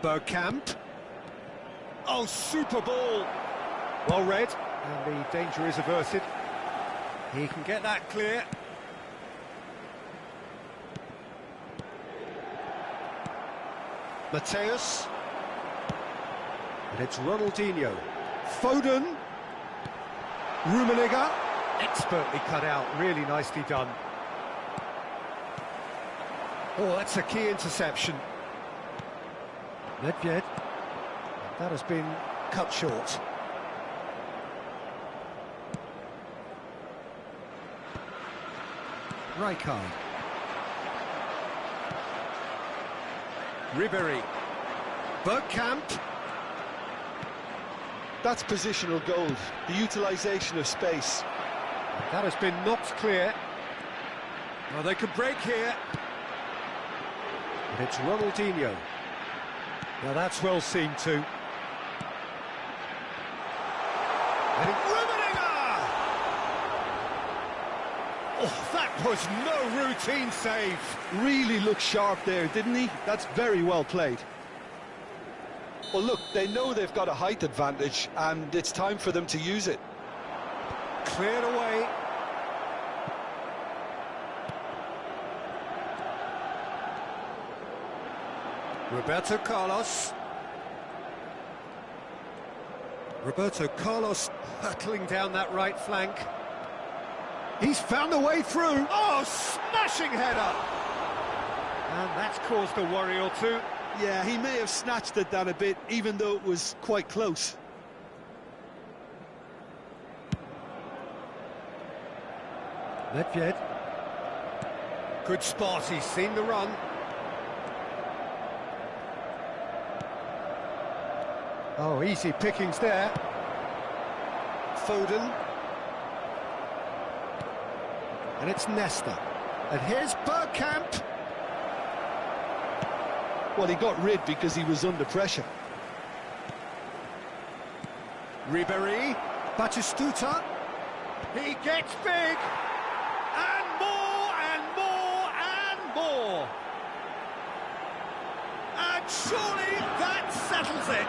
Bergkamp. Oh, super ball. Well read, and the danger is averted. He can get that clear. Mateus. And it's Ronaldinho. Foden. Rummenigge. Expertly cut out, really nicely done. Oh, that's a key interception. Nedved. That has been cut short. Rijkaard. Ribéry. Bergkamp. That's positional gold, the utilisation of space. That has been knocked clear. Well, they could break here. And it's Ronaldinho. Now that's well seen too. Riveting! Oh, that was no routine save. Really looked sharp there, didn't he? That's very well played. Well, look, they know they've got a height advantage, and it's time for them to use it. Cleared away. Roberto Carlos. Roberto Carlos hurtling down that right flank. He's found a way through. Oh, smashing header! And that's caused a worry or two. Yeah, he may have snatched it down a bit, even though it was quite close. Nedved. Good spot, he's seen the run. Oh, easy pickings there. Foden. And it's Nesta. And here's Bergkamp. Well, he got rid because he was under pressure. Ribéry. Batistuta. He gets big. And more, and more, and more. And surely that settles it.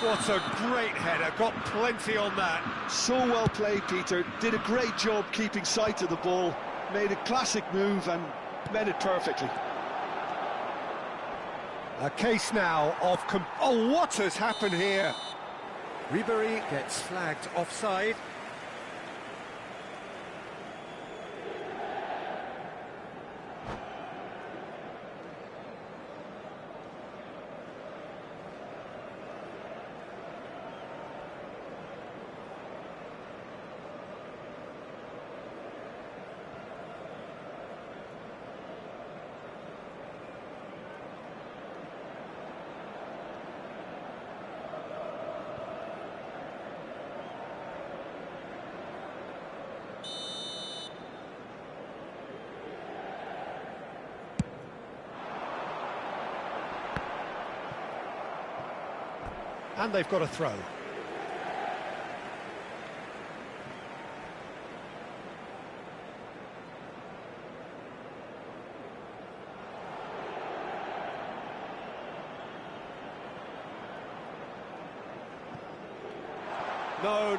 What a great header, got plenty on that. So well played, Peter. Did a great job keeping sight of the ball. Made a classic move and met it perfectly. A case now of... Oh, what has happened here? Ribéry gets flagged offside. And they've got a throw.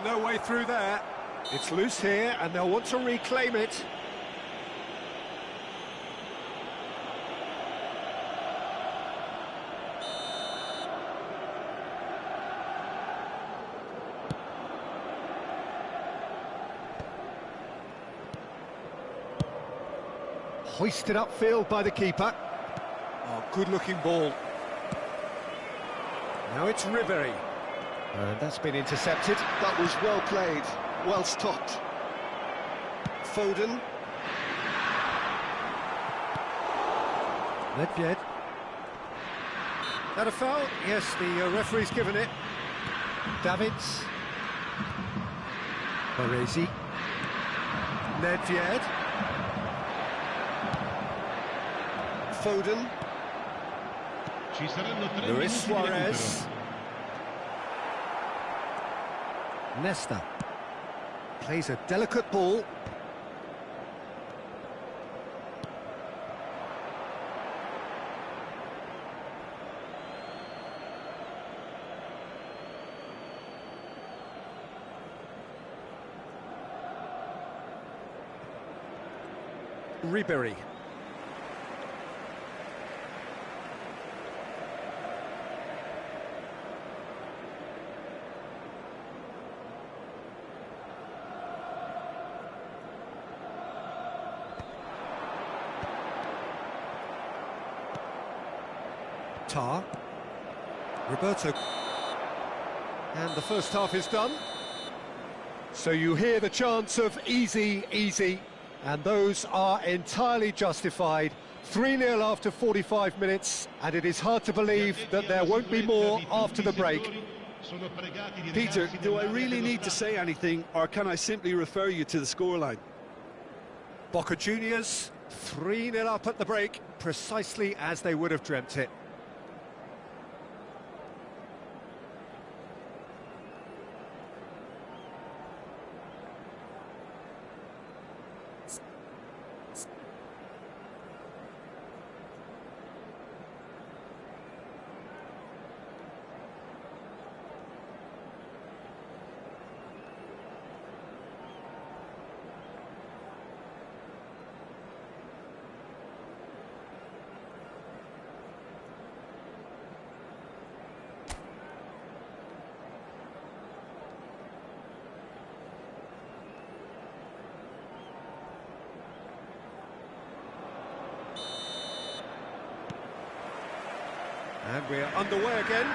No way through there. It's loose here, and they'll want to reclaim it. Hoisted upfield by the keeper. Oh, good-looking ball. Now it's Ribéry. And that's been intercepted. That was well played, well stopped. Foden. Nedved. That a foul? Yes, the referee's given it. Davids. Baresi. Nedved. Foden. Luis Suarez. Nesta. Plays a delicate ball. Ribéry. Tar. Roberto. And the first half is done. So you hear the chants of easy, easy, and those are entirely justified. 3-0 after 45 minutes, and it is hard to believe that there won't be more after the break. Peter, do I really need to say anything, or can I simply refer you to the scoreline? Boca Juniors 3-0 up at the break, precisely as they would have dreamt it. And we're underway again.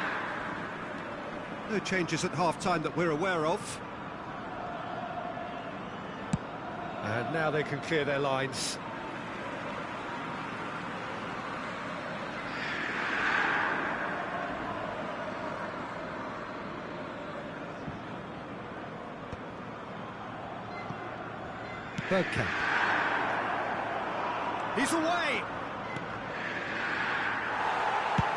No changes at half-time that we're aware of. And now they can clear their lines. Bergkamp. He's away!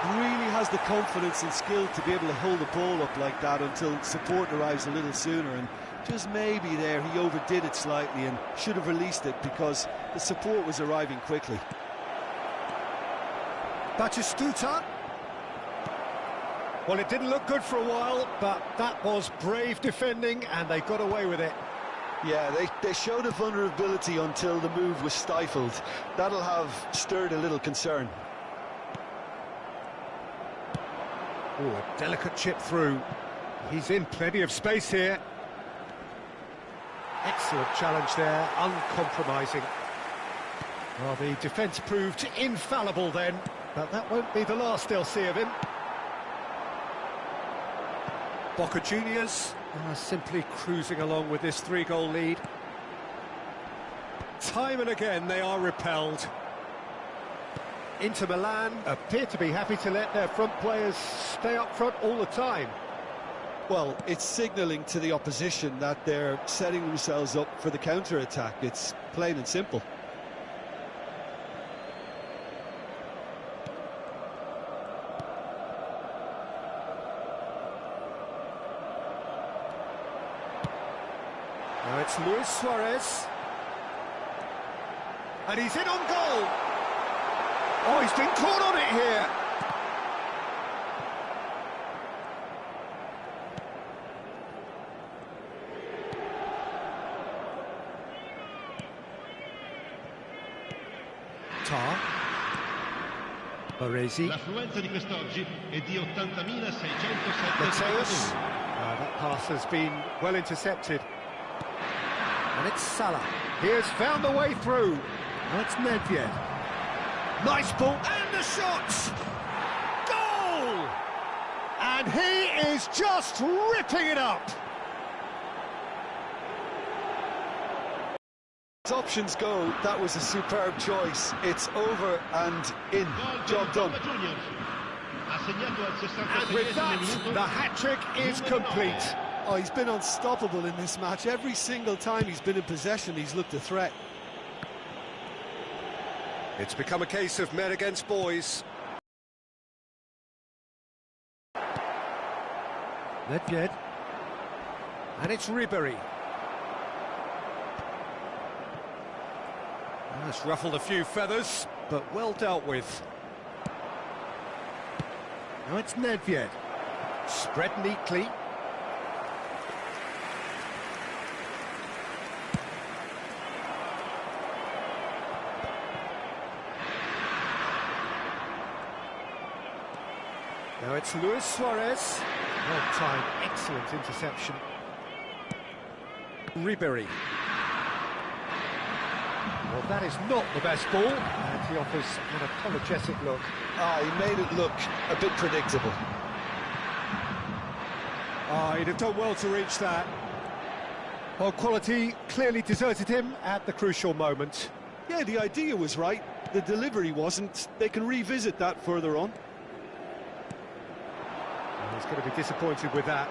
Really has the confidence and skill to be able to hold the ball up like that until support arrives a little sooner, and just maybe there he overdid it slightly and should have released it because the support was arriving quickly. Batistuta. Well, it didn't look good for a while, but that was brave defending and they got away with it. Yeah, they showed a vulnerability until the move was stifled. That'll have stirred a little concern. Oh, a delicate chip through. He's in plenty of space here. Excellent challenge there, uncompromising. Well, the defence proved infallible then, but that won't be the last they'll see of him. Boca Juniors are simply cruising along with this 3-goal lead. Time and again they are repelled. Inter Milan appear to be happy to let their front players stay up front all the time. Well, it's signalling to the opposition that they're setting themselves up for the counter-attack. It's plain and simple. Now it's Luis Suarez. And he's in on goal. Oh, he's been caught on it here. Tar. Baresi. L'affluenza di quest'oggi è di 80.607 Mateus. spettatori. That pass has been well intercepted. And it's Salah. He has found the way through. That's Nedved. Nice ball, and the shot! Goal! And he is just ripping it up! As options go, that was a superb choice. It's over and in. Job done. And with that, the hat-trick is complete. Oh, he's been unstoppable in this match. Every single time he's been in possession, he's looked a threat. It's become a case of men against boys. Nedved. And it's Ribery. That's ruffled a few feathers, but well dealt with. Now it's Nedved. Spread neatly. Now it's Luis Suarez. Well timed, excellent interception. Ribery. Well, that is not the best ball, and he offers an apologetic look. He made it look a bit predictable. He'd have done well to reach that. Well, quality clearly deserted him at the crucial moment. Yeah, the idea was right. The delivery wasn't. They can revisit that further on. He's going to be disappointed with that.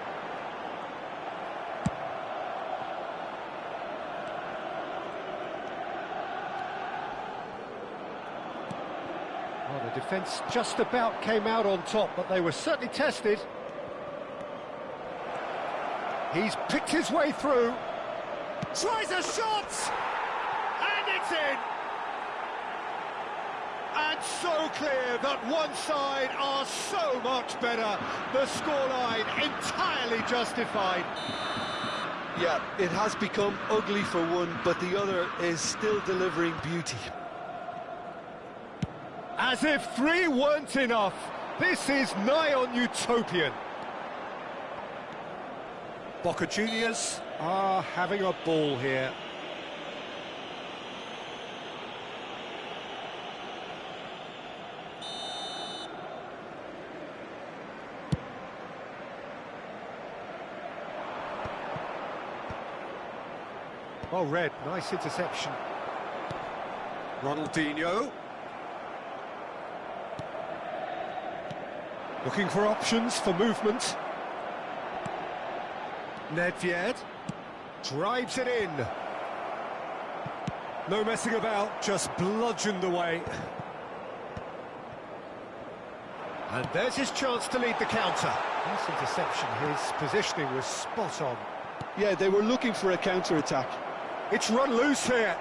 Well, the defence just about came out on top, but they were certainly tested. He's picked his way through. Tries a shot! And it's in! And so clear that one side are so much better. The scoreline entirely justified. Yeah, it has become ugly for one, but the other is still delivering beauty. As if 3 weren't enough, this is nigh on utopian. Boca Juniors are having a ball here. Well read, nice interception. Ronaldinho. Looking for options for movement. Nedved drives it in. No messing about, just bludgeoned away. And there's his chance to lead the counter. Nice interception, his positioning was spot on. Yeah, they were looking for a counter-attack. It's run loose here.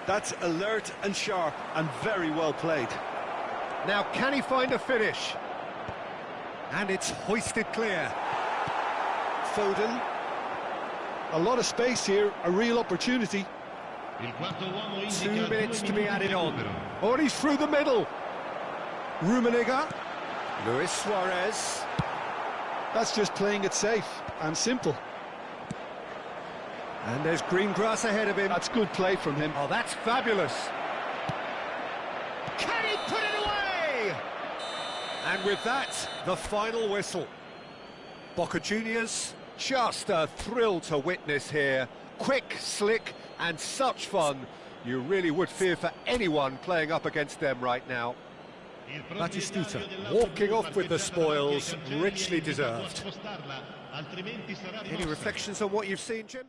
That's alert and sharp and very well played. Now, can he find a finish? And it's hoisted clear. Foden. A lot of space here, a real opportunity. 2 minutes to be added on. Oh, and he's through the middle. Rummenigge. Luis Suarez. That's just playing it safe and simple. And there's green grass ahead of him. That's good play from him. Oh, that's fabulous. Can he put it away? And with that, the final whistle. Boca Juniors, just a thrill to witness here. Quick, slick, and such fun. You really would fear for anyone playing up against them right now. Batistuta walking off with the spoils, richly deserved. Any reflections on what you've seen, Jim?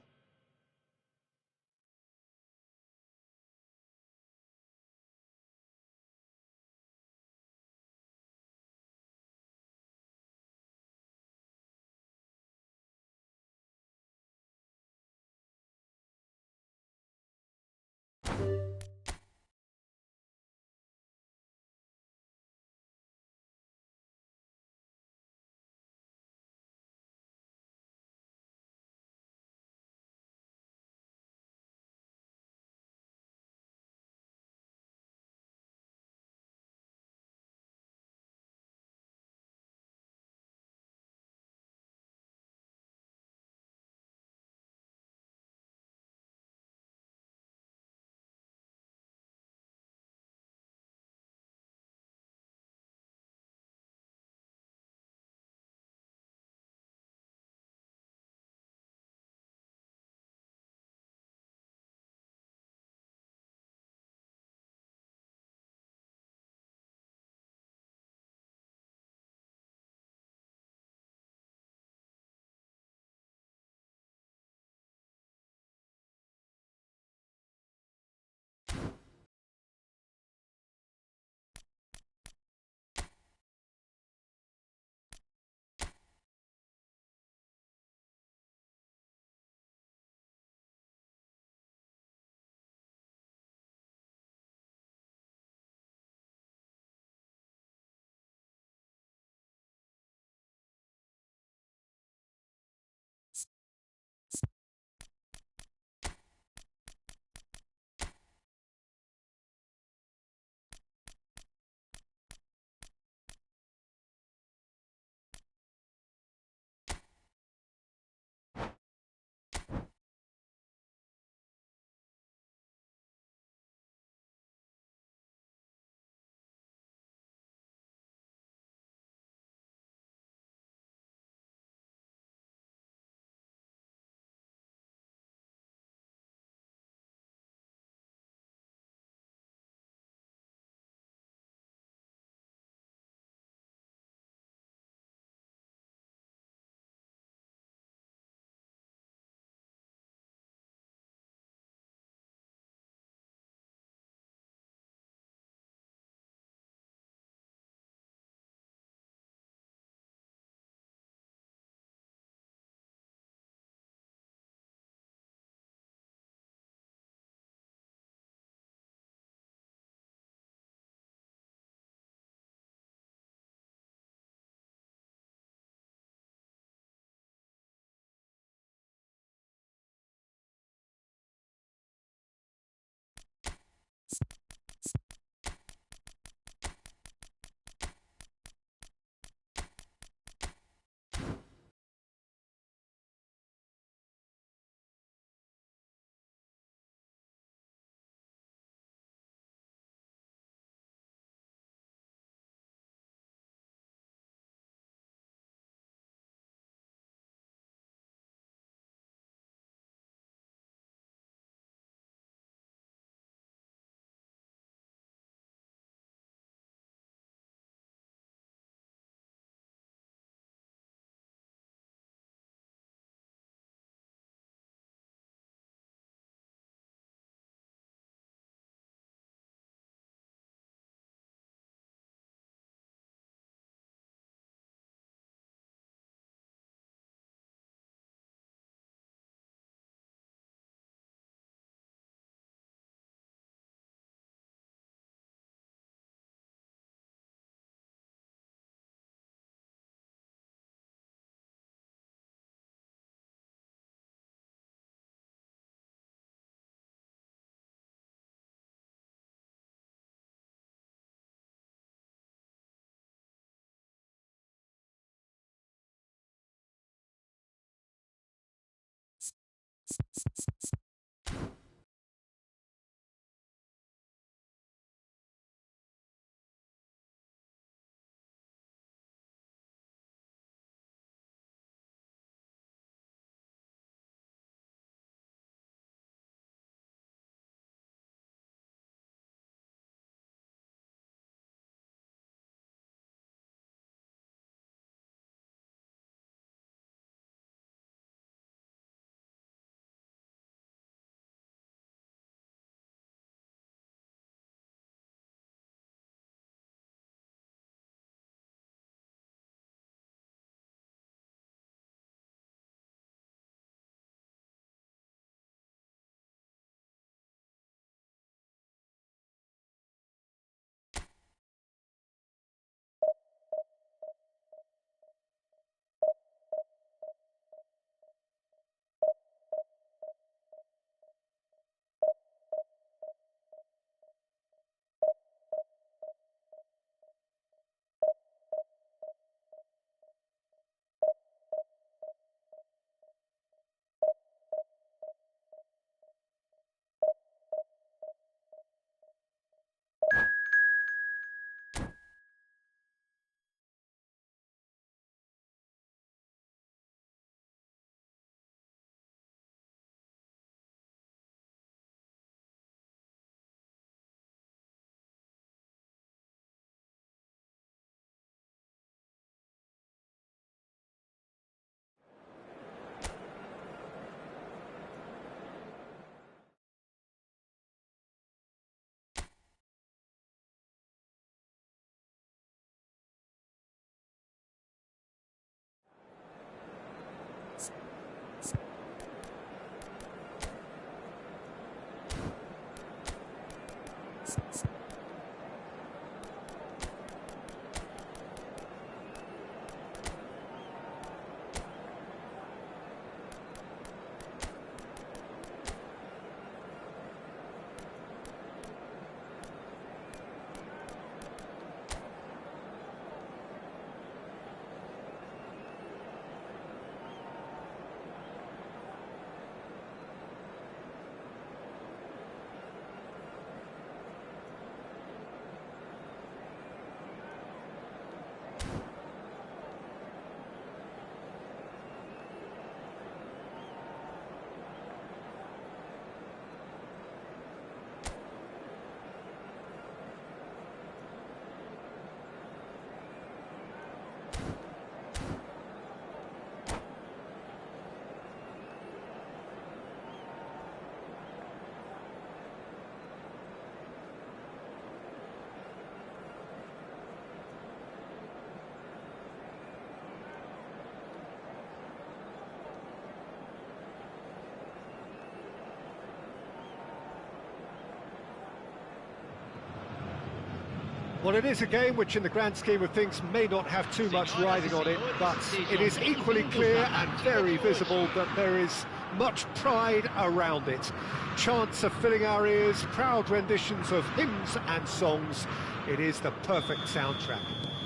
Well, it is a game which, in the grand scheme of things, may not have too much riding on it, but it is equally clear and very visible that there is much pride around it. Chants are filling our ears, proud renditions of hymns and songs. It is the perfect soundtrack.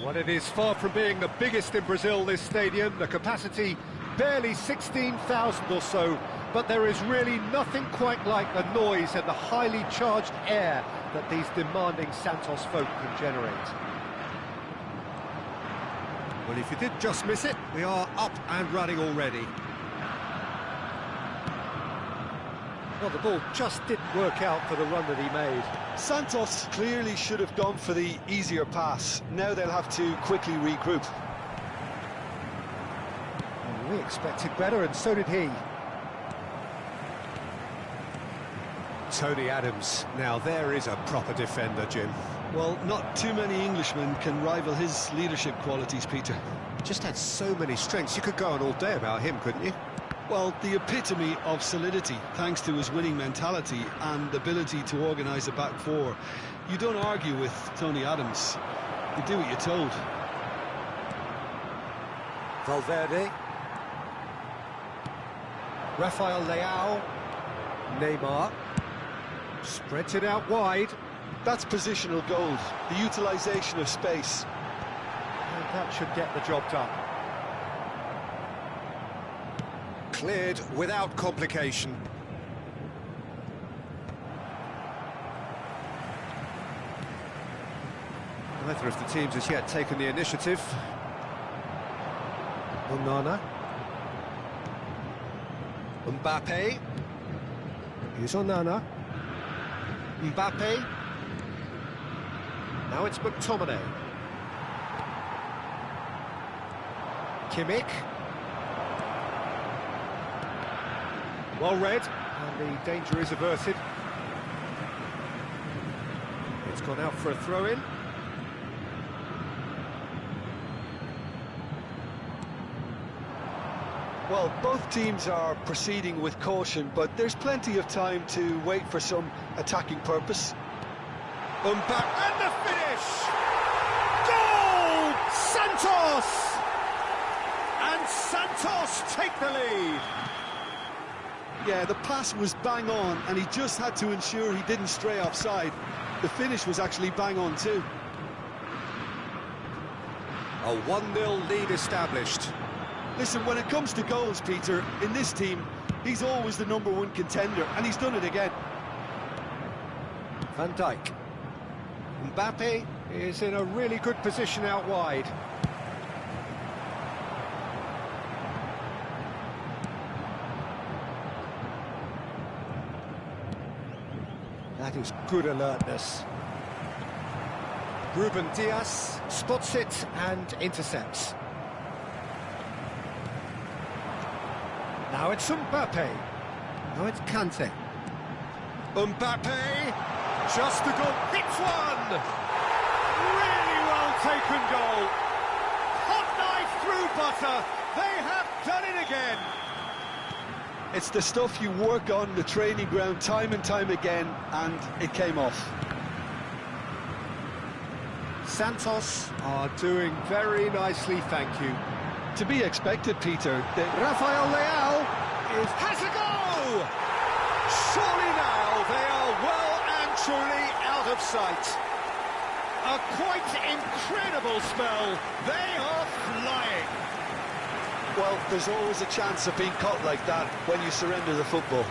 Well, it is far from being the biggest in Brazil, this stadium. The capacity barely 16,000 or so, but there is really nothing quite like the noise and the highly charged air that these demanding Santos folk can generate. Well, if you did just miss it, we are up and running already. Well, the ball just didn't work out for the run that he made. Santos clearly should have gone for the easier pass. Now they'll have to quickly regroup. Well, we expected better, and so did he. Tony Adams. Now there is a proper defender, Jim. Well, not too many Englishmen can rival his leadership qualities, Peter. Just had so many strengths. You could go on all day about him, couldn't you? Well, the epitome of solidity, thanks to his winning mentality and ability to organise a back four. You don't argue with Tony Adams. You do what you're told. Valverde. Rafael Leao. Neymar. Spreads it out wide. That's positional gold, the utilisation of space. And that should get the job done. Cleared without complication. Neither of the teams has yet taken the initiative. Onana. Mbappe. Here's Onana. Mbappe. Now it's McTominay. Kimmich. Well read, and the danger is averted. It's gone out for a throw-in. Well, both teams are proceeding with caution, but there's plenty of time to wait for some attacking purpose. Mbappe, and the finish! Goal! Santos! And Santos take the lead. Yeah, the pass was bang on, and he just had to ensure he didn't stray offside. The finish was actually bang on too. A 1-0 lead established. Listen, when it comes to goals, Peter, in this team, he's always the #1 contender, and he's done it again. Van Dijk. Mbappe is in a really good position out wide. That is good alertness. Ruben Dias spots it and intercepts. Now it's Mbappe. Now it's Kante. Mbappe, just a goal, hits one! Really well taken goal. Hot knife through butter. They have done it again. It's the stuff you work on the training ground time and time again, and it came off. Santos are doing very nicely, thank you. To be expected, Peter. Rafael Leao Has a go! Surely now they are well and truly out of sight. A quite incredible spell. They are flying. Well, there's always a chance of being caught like that when you surrender the football.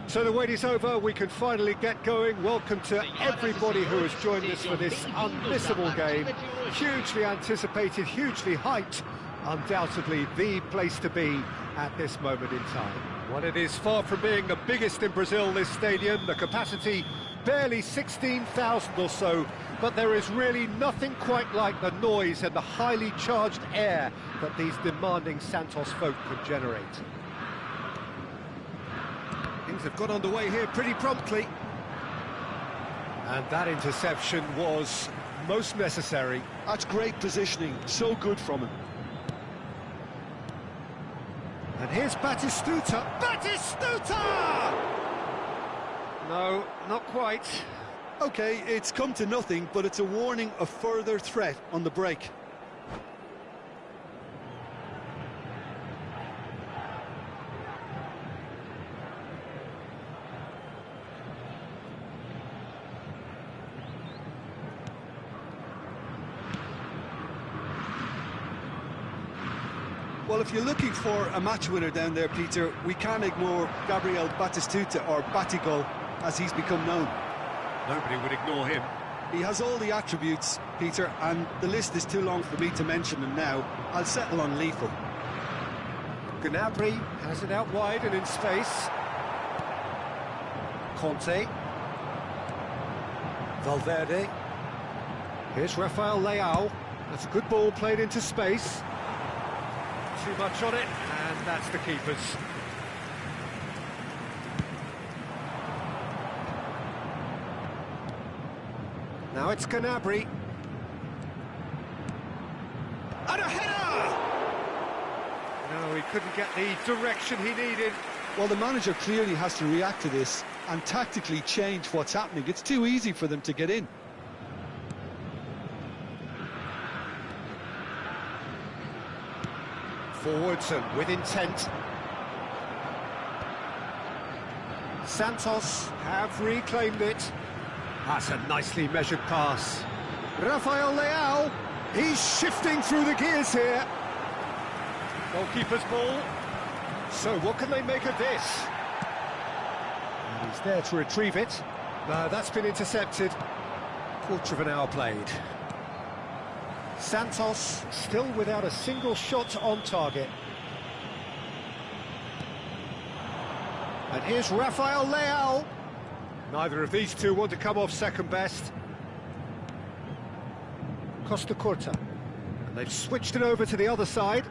So the wait is over, we can finally get going. Welcome to everybody who has joined us for this unmissable game. Hugely anticipated, hugely hyped. Undoubtedly the place to be at this moment in time. Well, it is far from being the biggest in Brazil, this stadium. The capacity barely 16,000 or so, but there is really nothing quite like the noise and the highly charged air that these demanding Santos folk can generate. Things have got underway here pretty promptly. And that interception was most necessary. That's great positioning, so good from him. And here's Batistuta. Batistuta! No, not quite. OK, it's come to nothing, but it's a warning of further threat on the break. Well, if you're looking for a match winner down there, Peter, we can't ignore Gabriel Batistuta, or Batigol, as he's become known. Nobody would ignore him. He has all the attributes, Peter, and the list is too long for me to mention them now. I'll settle on lethal. Gnabry has it out wide and in space. Conte. Valverde. Here's Rafael Leao. That's a good ball played into space. Too much on it, and that's the keeper's. Now it's Gnabry. And a header! No, he couldn't get the direction he needed. Well, the manager clearly has to react to this and tactically change what's happening. It's too easy for them to get in. Forwards and with intent. Santos have reclaimed it. That's a nicely measured pass. Rafael Leao, he's shifting through the gears here. Goalkeeper's ball. So what can they make of this? And he's there to retrieve it. That's been intercepted. Quarter of an hour played. Santos still without a single shot on target. And here's Rafael Leao. Neither of these two want to come off second best. Costa Curta. And they've switched it over to the other side.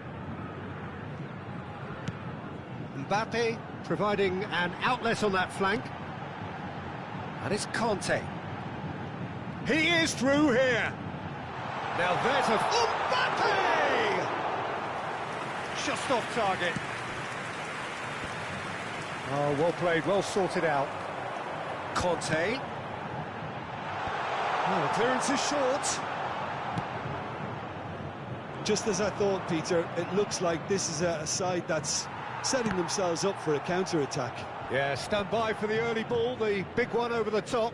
Mbappe providing an outlet on that flank. And it's Conte. He is through here. Now there's a... Mbappe! Just off target. Oh, well played, well sorted out. Conte. Oh, the clearance is short. Just as I thought, Peter, it looks like this is a side that's setting themselves up for a counter-attack. Yeah, stand by for the early ball, the big one over the top.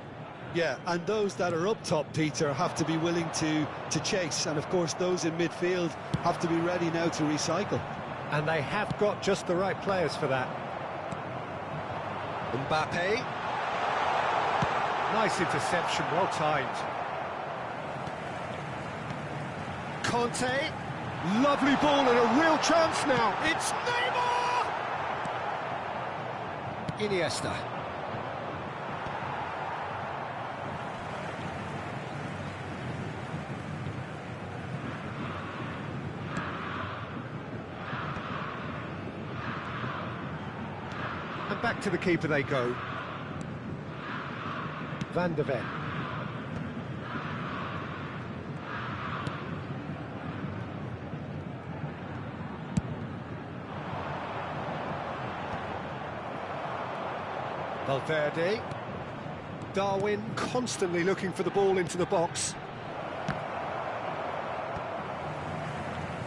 Yeah, and those that are up top, Peter, have to be willing to chase. And, of course, those in midfield have to be ready now to recycle. And they have got just the right players for that. Mbappe. Nice interception, well timed. Conte. Lovely ball and a real chance now. It's Neymar! Iniesta. And back to the keeper they go. Van de Ven. Valverde. Darwin constantly looking for the ball into the box.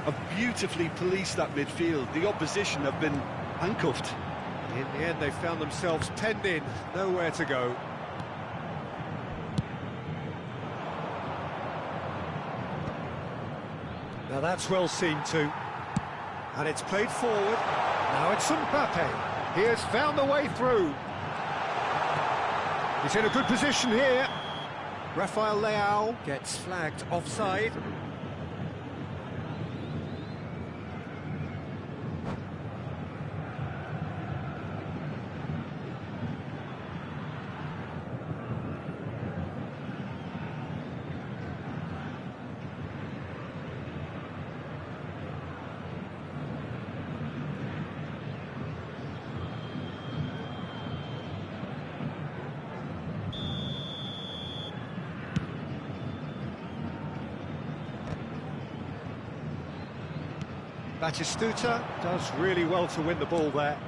Have beautifully policed that midfield. The opposition have been handcuffed. In the end, they found themselves penned in, nowhere to go. Now that's well seen too. And it's played forward. Now it's Mbappe. He has found the way through. He's in a good position here. Rafael Leao gets flagged offside. Batistuta does really well to win the ball there.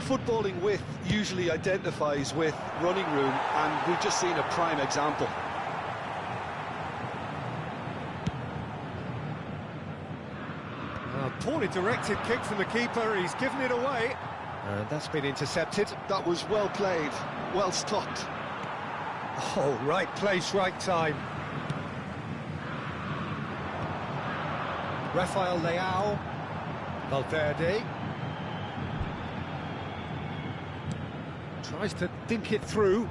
Footballing width usually identifies with running room, and we've just seen a prime example. A poorly directed kick from the keeper, he's given it away. And that's been intercepted. That was well played, well stopped. Oh, right place, right time. Rafael Leao, Valverde. Tries to dink it through.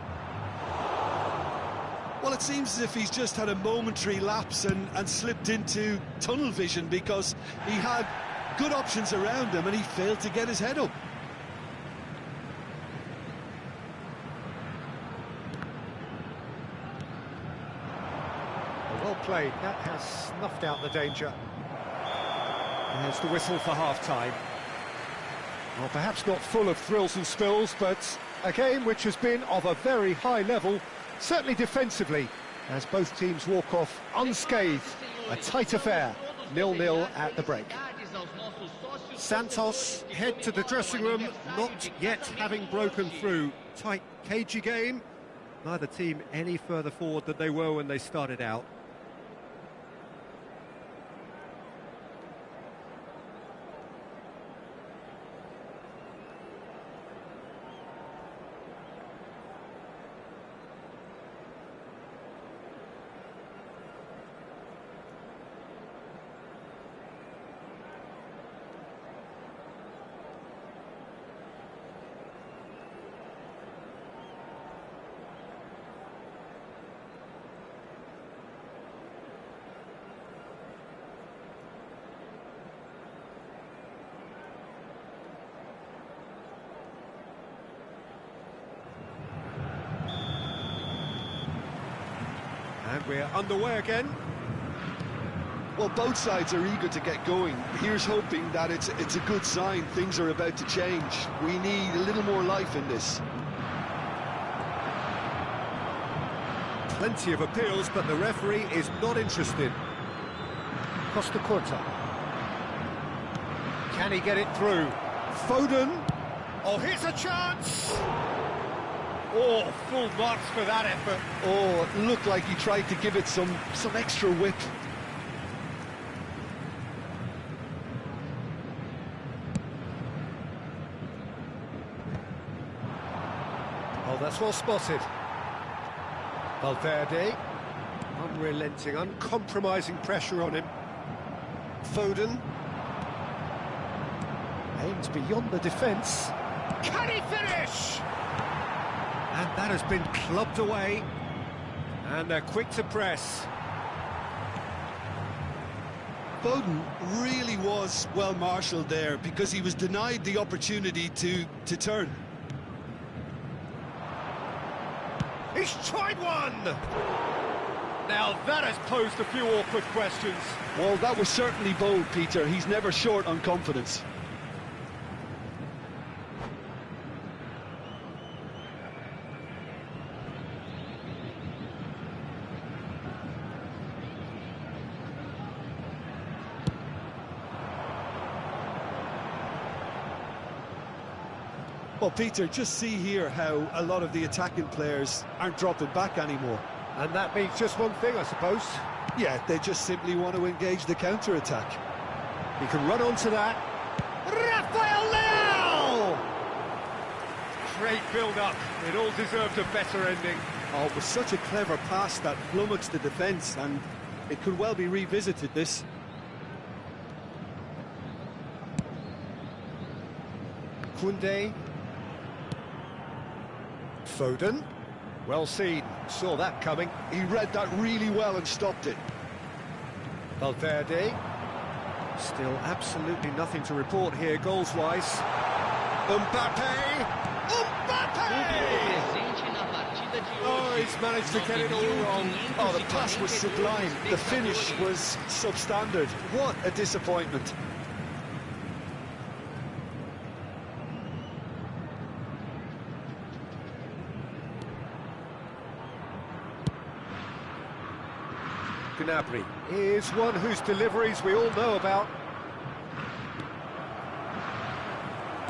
Well, it seems as if he's just had a momentary lapse and slipped into tunnel vision, because he had good options around him and he failed to get his head up. Well played, that has snuffed out the danger. There's the whistle for half-time. Well, perhaps not full of thrills and spills, but a game which has been of a very high level, certainly defensively, as both teams walk off unscathed. A tight affair, 0-0 at the break. Santos head to the dressing room, not yet having broken through. Tight, cagey game. Neither team any further forward than they were when they started out. And we're underway again. Well, both sides are eager to get going. Here's hoping that it's a good sign. Things are about to change. We need a little more life in this. Plenty of appeals, but the referee is not interested. Costa Curta. Can he get it through? Foden. Oh, here's a chance! Oh, full marks for that effort. Oh, it looked like he tried to give it some extra whip. Oh, that's well spotted. Valverde. Unrelenting, uncompromising pressure on him. Foden. Aims beyond the defence. Can he finish? And that has been clubbed away. And they're quick to press. Foden really was well marshalled there, because he was denied the opportunity to turn. He's tried one! Now that has posed a few awkward questions. Well, that was certainly bold, Peter. He's never short on confidence. Well, Peter, just see here how a lot of the attacking players aren't dropping back anymore. And that means just one thing, I suppose. Yeah, they just simply want to engage the counter-attack. He can run onto that. Rafael Leao! Great build-up. It all deserved a better ending. Oh, it was such a clever pass that flummoxed the defence, and it could well be revisited, this. Koundé. Foden. Well seen, saw that coming. He read that really well and stopped it. Valverde. Still absolutely nothing to report here, goals-wise. Mbappe! Oh, he's managed to get it all wrong. Oh, the pass was sublime. The finish was substandard. What a disappointment. Gnabry is one whose deliveries we all know about.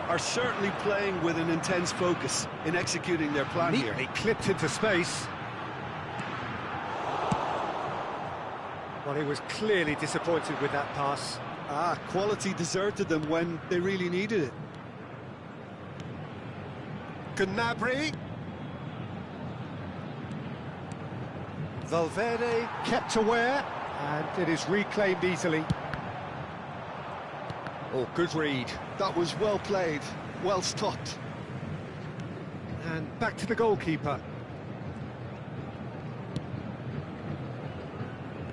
Are certainly playing with an intense focus in executing their plan here. Neatly clipped into space. Well, he was clearly disappointed with that pass. Quality deserted them when they really needed it. Gnabry. Valverde kept aware, and it is reclaimed easily. Oh, good read. That was well played, well stopped. And back to the goalkeeper.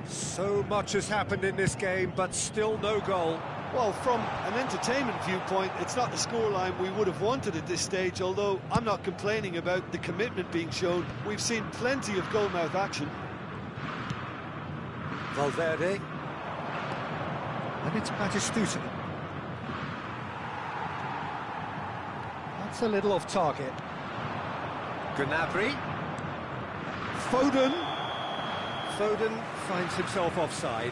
So much has happened in this game, but still no goal. Well, from an entertainment viewpoint, it's not the scoreline we would have wanted at this stage, although I'm not complaining about the commitment being shown. We've seen plenty of goal-mouth action. Valverde. And it's Batistuta. That's a little off target. Gnabry. Foden. Foden finds himself offside.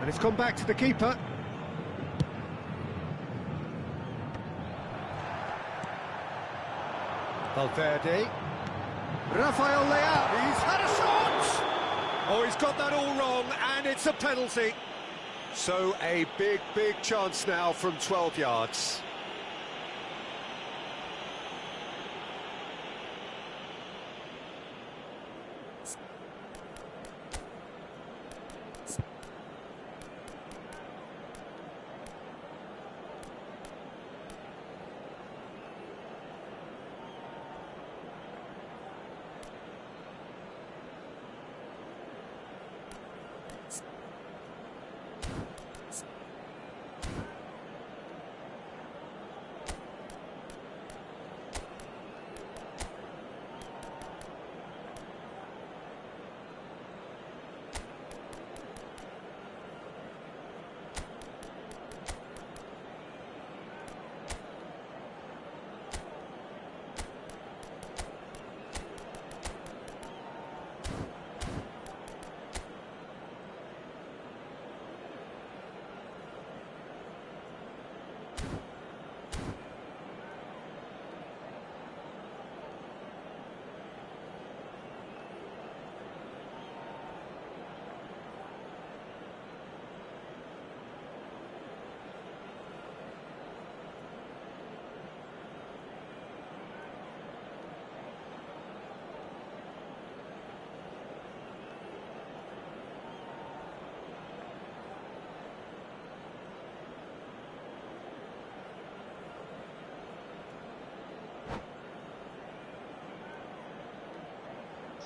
And it's come back to the keeper. Valverde. Rafael Leao. He's had a shot! Oh, he's got that all wrong, and it's a penalty. So a big, big chance now from 12 yards.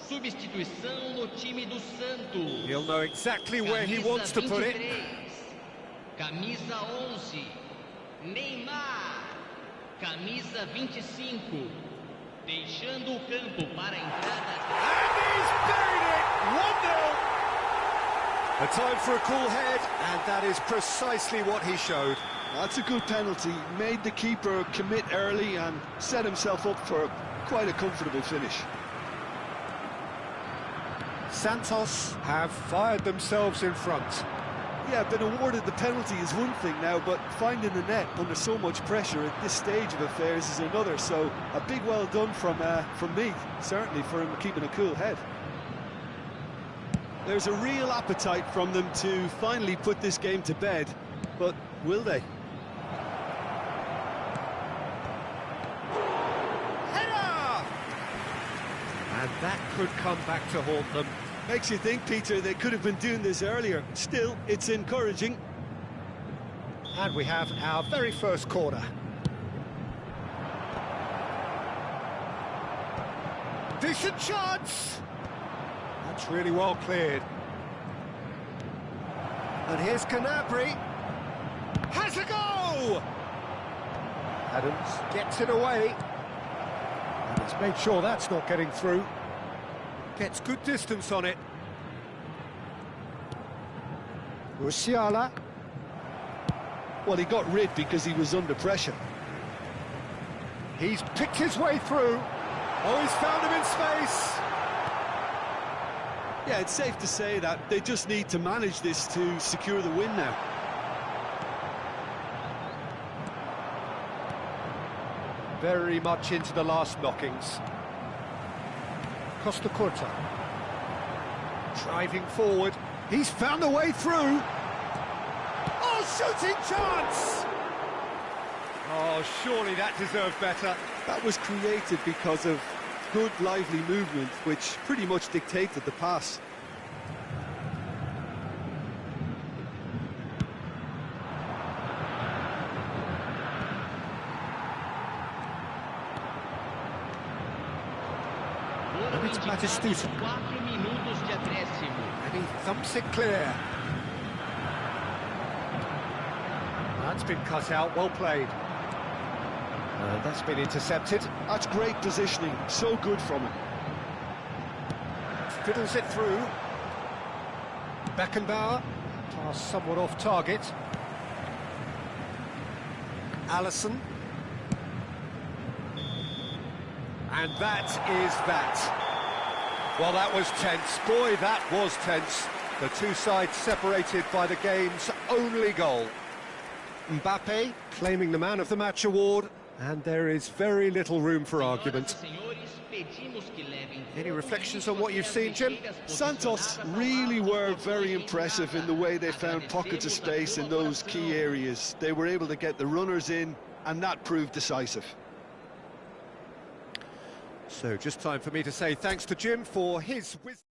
Substituição no time do Santos. He'll know exactly where he wants to put it. Camisa 11, Neymar. Camisa 25, deixando o campo para a entrada. And he's buried it! 1-0! A time for a cool head, and that is precisely what he showed. That's a good penalty. Made the keeper commit early and set himself up for quite a comfortable finish. Santos have fired themselves in front. Yeah, been awarded the penalty is one thing now, but finding the net under so much pressure at this stage of affairs is another. So a big well done from me, certainly, for him keeping a cool head. There's a real appetite from them to finally put this game to bed, but will they? And that could come back to haunt them. Makes you think, Peter, they could have been doing this earlier. Still, it's encouraging. And we have our very first corner. Decent chance! That's really well cleared. And here's Canabry. Has a go! Adams gets it away. And he's made sure that's not getting through. Gets good distance on it. Musiala. Well, he got rid because he was under pressure. He's picked his way through. Oh, he's found him in space. Yeah, it's safe to say that they just need to manage this to secure the win now. Very much into the last knockings. Costa Curta. Driving forward. He's found a way through. Oh, shooting chance! Oh, surely that deserved better. That was created because of good, lively movement, which pretty much dictated the pass. And it's Batistuta. And he thumps it clear. That's been cut out, well played. That's been intercepted. That's great positioning, so good from him. Fiddles it through. Beckenbauer, pass somewhat off target. Alisson. And that is that. Well, that was tense. Boy, that was tense. The two sides separated by the game's only goal. Mbappe claiming the Man of the Match award, and there is very little room for argument. Any reflections on what you've seen, Jim? Santos really were very impressive in the way they found pockets of space in those key areas. They were able to get the runners in, and that proved decisive. So just time for me to say thanks to Jim for his wisdom.